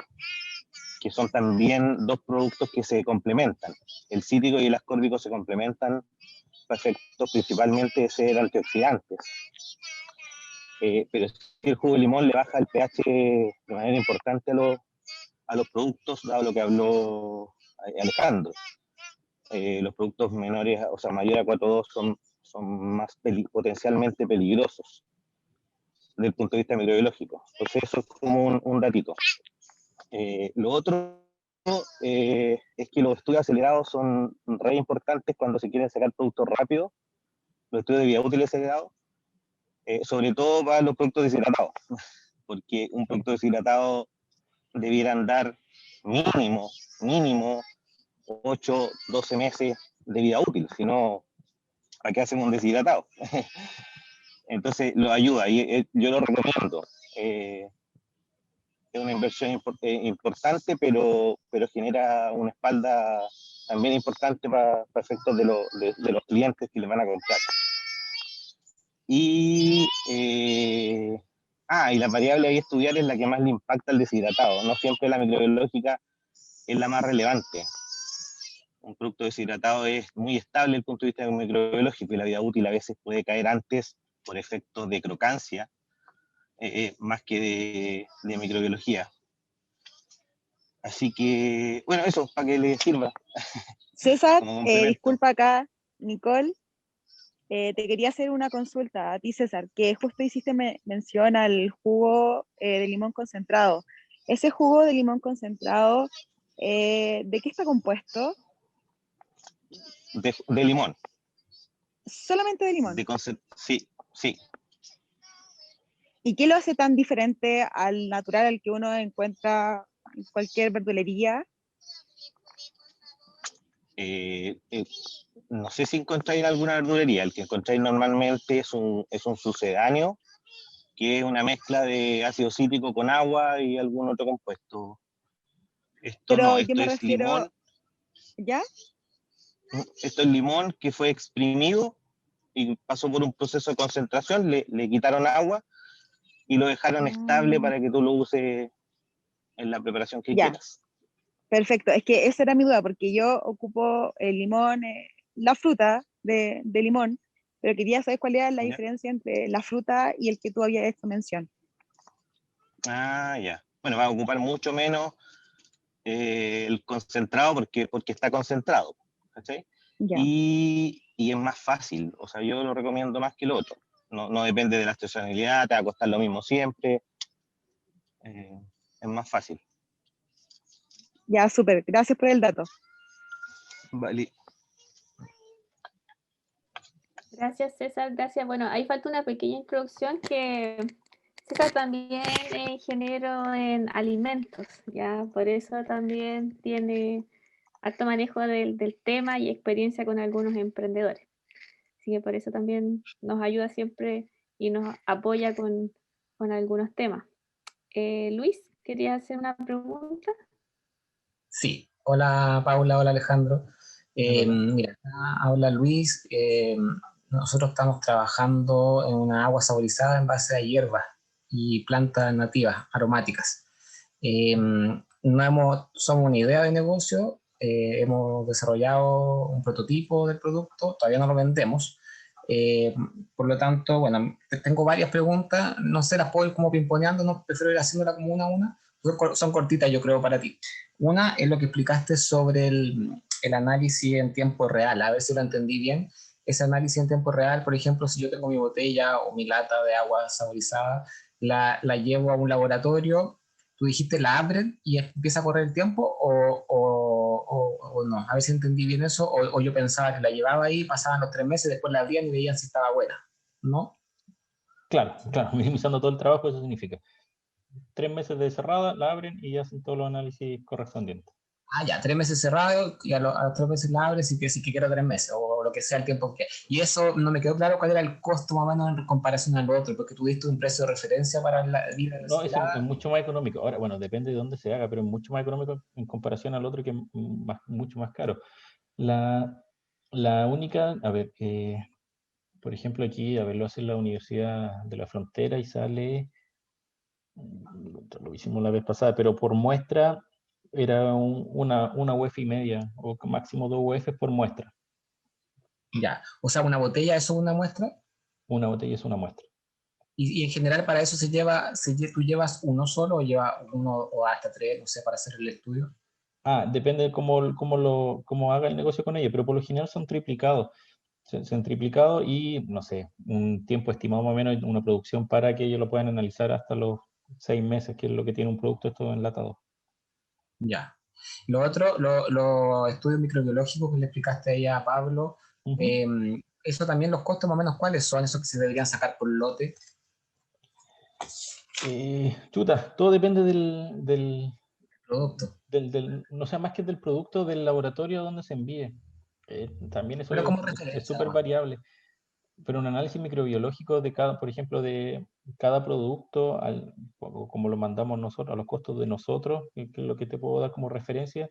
que son también dos productos que se complementan. El cítrico y el ascórbico se complementan para efectos principalmente de ser antioxidantes. Pero el jugo de limón le baja el pH de manera importante a los productos, dado lo que habló Alejandro. Los productos menores, o sea, mayor a 4,2 son más potencialmente peligrosos desde el punto de vista microbiológico. Entonces eso es como un datito. Lo otro es que los estudios acelerados son re importantes cuando se quieren sacar productos rápidos, los estudios de vida útil acelerados, sobre todo para los productos deshidratados, porque un producto deshidratado debiera andar mínimo 8, 12 meses de vida útil, si no, ¿para qué hacemos un deshidratado? Entonces lo ayuda y yo lo recomiendo. Es una inversión importante, pero genera una espalda también importante para efectos de los clientes que les van a comprar. Y la variable ahí a estudiar es la que más le impacta al deshidratado. No siempre la microbiológica es la más relevante. Un producto deshidratado es muy estable desde el punto de vista microbiológico y la vida útil a veces puede caer antes por efectos de crocancia, más que de microbiología. Así que, bueno, eso, para que le sirva. César, disculpa acá, Nicole, te quería hacer una consulta a ti, César, que justo hiciste mención al jugo de limón concentrado. Ese jugo de limón concentrado, ¿de qué está compuesto? De limón. Solamente de limón. Sí. ¿Y qué lo hace tan diferente al natural al que uno encuentra en cualquier verdulería? No sé si encontráis en alguna verdulería. El que encontráis normalmente es un sucedáneo, que es una mezcla de ácido cítrico con agua y algún otro compuesto. Esto Yo me es refiero, limón. ¿ya? Esto es limón que fue exprimido y pasó por un proceso de concentración, le quitaron agua y lo dejaron estable para que tú lo uses en la preparación que quieras. Perfecto, es que esa era mi duda, porque yo ocupo el limón, la fruta de limón, pero quería saber cuál era la diferencia entre la fruta y el que tú habías hecho mención. Ya. Bueno, va a ocupar mucho menos el concentrado porque está concentrado, ¿cachai? Y es más fácil, o sea, yo lo recomiendo más que el otro. No depende de la estacionalidad, te va a costar lo mismo siempre. Es más fácil. Ya, súper, gracias por el dato. Vale. Gracias, César. Gracias. Bueno, ahí falta una pequeña introducción que César también es ingeniero en alimentos, ¿ya? Por eso también tiene harto manejo del tema y experiencia con algunos emprendedores. Así que por eso también nos ayuda siempre y nos apoya con algunos temas. Luis, ¿querías hacer una pregunta? Sí, hola Paula, hola Alejandro. Hola. Mira, acá habla Luis. Nosotros estamos trabajando en una agua saborizada en base a hierbas y plantas nativas, aromáticas. No somos una idea de negocio, hemos desarrollado un prototipo del producto, todavía no lo vendemos. Por lo tanto, bueno, tengo varias preguntas, no sé, las puedo ir como pimponeando, no prefiero ir haciéndolas como una a una. Son cortitas, yo creo, para ti. Una es lo que explicaste sobre el análisis en tiempo real, a ver si lo entendí bien. Ese análisis en tiempo real, por ejemplo, si yo tengo mi botella o mi lata de agua saborizada, la llevo a un laboratorio, tú dijiste la abren y empieza a correr el tiempo o no. A ver si entendí bien eso, o yo pensaba que la llevaba ahí, pasaban los 3 meses, después la abrían y veían si estaba buena, ¿no? Claro, minimizando todo el trabajo, eso significa 3 meses de cerrada, la abren y hacen todos los análisis correspondientes. Ah, ya, 3 meses cerrado y a los 3 meses la abres y que quiero 3 meses o lo que sea el tiempo que. Y eso no me quedó claro cuál era el costo más o menos en comparación al otro, porque tú diste un precio de referencia para la vida No, es reciclada. mucho más económico. Ahora, bueno, depende de dónde se haga, pero es mucho más económico en comparación al otro que es mucho más caro. La única, a ver, por ejemplo, aquí, a ver, lo hace la Universidad de la Frontera y sale, lo hicimos la vez pasada, pero por muestra era una UF y media, o máximo 2 UF por muestra. Ya, o sea, una botella, ¿eso es una muestra? Una botella es una muestra. Y en general para eso tú llevas uno solo o llevas uno o hasta 3, no sé, para hacer el estudio. Depende de cómo haga el negocio con ella, pero por lo general son triplicados. Se han triplicado y, no sé, un tiempo estimado más o menos, una producción para que ellos lo puedan analizar hasta los 6 meses, que es lo que tiene un producto esto enlatado. Ya. Lo otro, los estudios microbiológicos que le explicaste ahí a Pablo, eso también los costos más o menos, ¿cuáles son esos que se deberían sacar por lote? Chuta, todo depende del Producto. no sé, más que del producto, del laboratorio donde se envíe. También eso Pero como es referencia, súper además. variable. Pero un análisis microbiológico de cada, por ejemplo, de cada producto, como lo mandamos nosotros, a los costos de nosotros, que es lo que te puedo dar como referencia,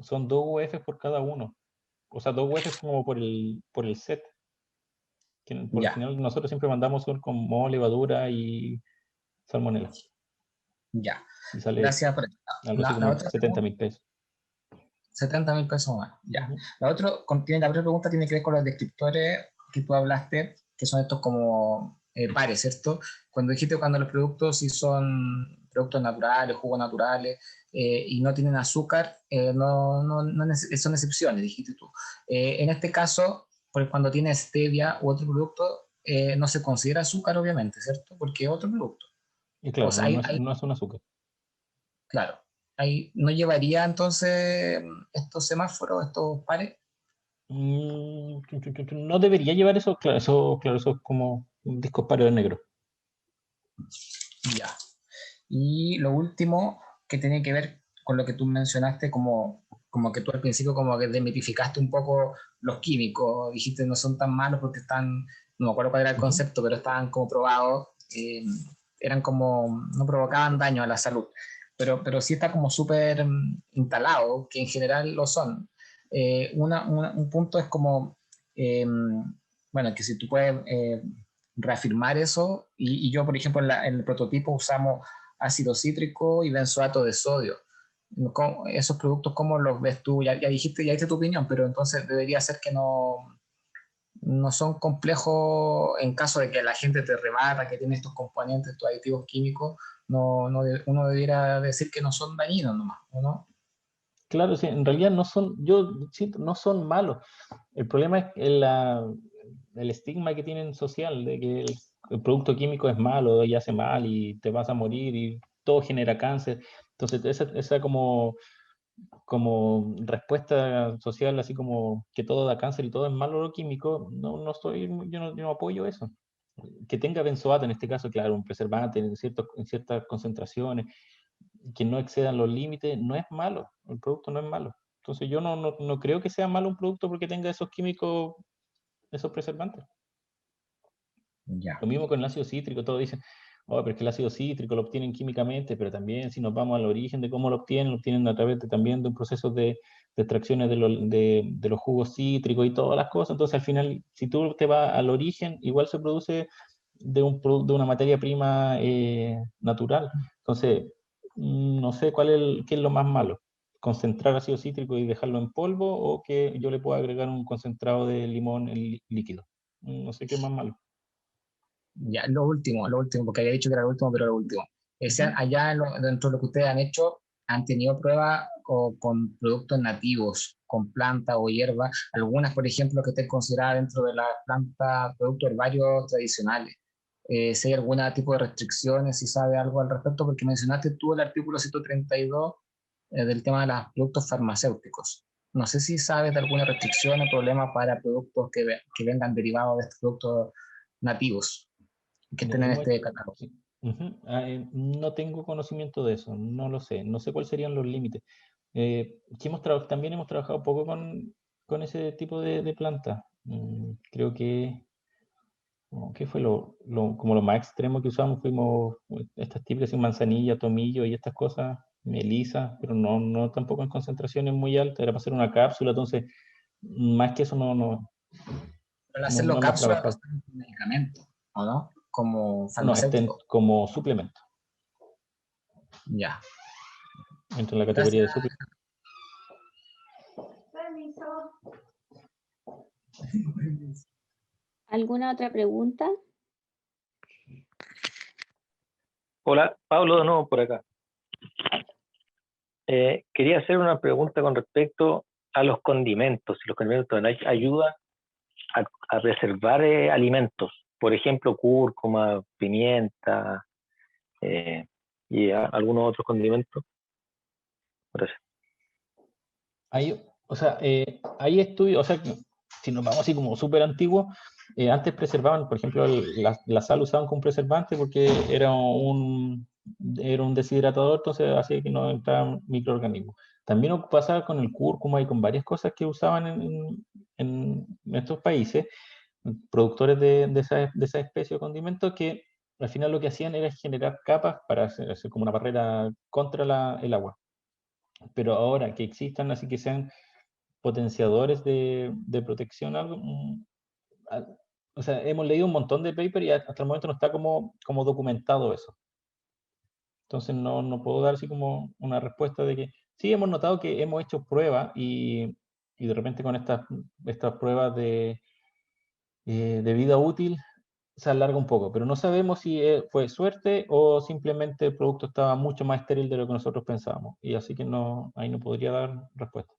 son 2 UF por cada uno. O sea, 2 UF como por el set. Que por lo Ya, general nosotros siempre mandamos son con moho, levadura y salmonela. ya. Y sale Gracias por eso. algo así La como otra 70.000 pesos. 70.000 pesos más, ya. Ujú. La otra pregunta tiene que ver con los descriptores que tú hablaste, que son estos como pares, ¿cierto? Cuando los productos sí son productos naturales, jugos naturales, y no tienen azúcar, son excepciones, dijiste tú. En este caso, cuando tiene stevia u otro producto, no se considera azúcar, obviamente, ¿cierto? Porque es otro producto. Y O claro, sea, no es un azúcar. claro, ahí no llevaría entonces estos semáforos, estos pares. No debería llevar eso, claro, eso es como un disco pario de negro. Ya. Y lo último que tiene que ver con lo que tú mencionaste, como que tú al principio como que desmitificaste un poco los químicos, dijiste no son tan malos porque están, no me acuerdo cuál era el concepto, pero estaban como probados, eran como, no provocaban daño a la salud, pero sí está como súper instalado, que en general lo son. Un punto es como, eh, bueno, que si tú puedes reafirmar eso, y yo, por ejemplo, en el prototipo usamos ácido cítrico y benzoato de sodio. Esos productos, ¿cómo los ves tú? Ya diste tu opinión, pero entonces debería ser que no son complejos en caso de que la gente te rebata, que tiene estos componentes, estos aditivos químicos, uno debiera decir que no son dañinos nomás, ¿o no? Claro, sí, en realidad no son, yo siento, no son malos. El problema es el estigma que tienen social de que el producto químico es malo y hace mal y te vas a morir y todo genera cáncer. Entonces, esa como como respuesta social, así como que todo da cáncer y todo es malo lo químico, yo no apoyo eso. Que tenga benzoato, en este caso, claro, un preservante en ciertas concentraciones, que no excedan los límites, no es malo, el producto no es malo. Entonces yo no creo que sea malo un producto porque tenga esos químicos, esos preservantes. Ya. Lo mismo con el ácido cítrico, todos dicen, oh, pero es que el ácido cítrico lo obtienen químicamente, pero también si nos vamos al origen de cómo lo obtienen a través también de un proceso de extracciones de los jugos cítricos y todas las cosas. Entonces al final, si tú te vas al origen, igual se produce de una materia prima natural. Entonces, no sé qué es lo más malo, concentrar ácido cítrico y dejarlo en polvo, o que yo le pueda agregar un concentrado de limón en líquido. No sé qué es más malo. Ya, lo último, porque había dicho que era lo último, pero lo último. Allá dentro de lo que ustedes han hecho, ¿han tenido pruebas con productos nativos, con plantas o hierbas? Algunas, por ejemplo, que estén consideradas dentro de las plantas, productos herbarios tradicionales. Si hay algún tipo de restricciones, si sabe algo al respecto, porque mencionaste tú el artículo 132 del tema de los productos farmacéuticos. No sé si sabes de alguna restricción o problema para productos que vengan derivados de estos productos nativos que estén en este catálogo. Sí. No tengo conocimiento de eso, no lo sé, no sé cuáles serían los límites. También hemos trabajado poco con ese tipo de plantas. Creo que, ¿qué fue como lo más extremo que usamos? Fuimos estas típicas, sin manzanilla, tomillo y estas cosas, melisa, pero no tampoco en concentraciones muy altas, era para hacer una cápsula, entonces, más que eso no Al hacerlo hemos cápsula, trabajado. es un medicamento, ¿o no? Como No, farmacéutico. como suplemento. Ya. Entra en la categoría de suplemento. ¿Alguna otra pregunta? Hola, Pablo de nuevo por acá. Quería hacer una pregunta con respecto a los condimentos. Si los condimentos ayudan a preservar alimentos, por ejemplo, cúrcuma, pimienta y algunos otros condimentos. Gracias. Hay estudios, o sea, si nos vamos así como súper antiguos, antes preservaban, por ejemplo, la sal usaban como preservante porque era un deshidratador, entonces hacía que no entraran microorganismos. También pasaba con el cúrcuma y con varias cosas que usaban en estos países, productores de esa especie de condimentos, que al final lo que hacían era generar capas para hacer como una barrera contra el agua. Pero ahora que existan, así que sean potenciadores de protección, o sea, hemos leído un montón de papers y hasta el momento no está como documentado eso. Entonces no puedo dar así como una respuesta de que sí, hemos notado que hemos hecho pruebas y de repente con estas pruebas de vida útil se alarga un poco, pero no sabemos si fue suerte o simplemente el producto estaba mucho más estéril de lo que nosotros pensábamos, y así que ahí no podría dar respuesta.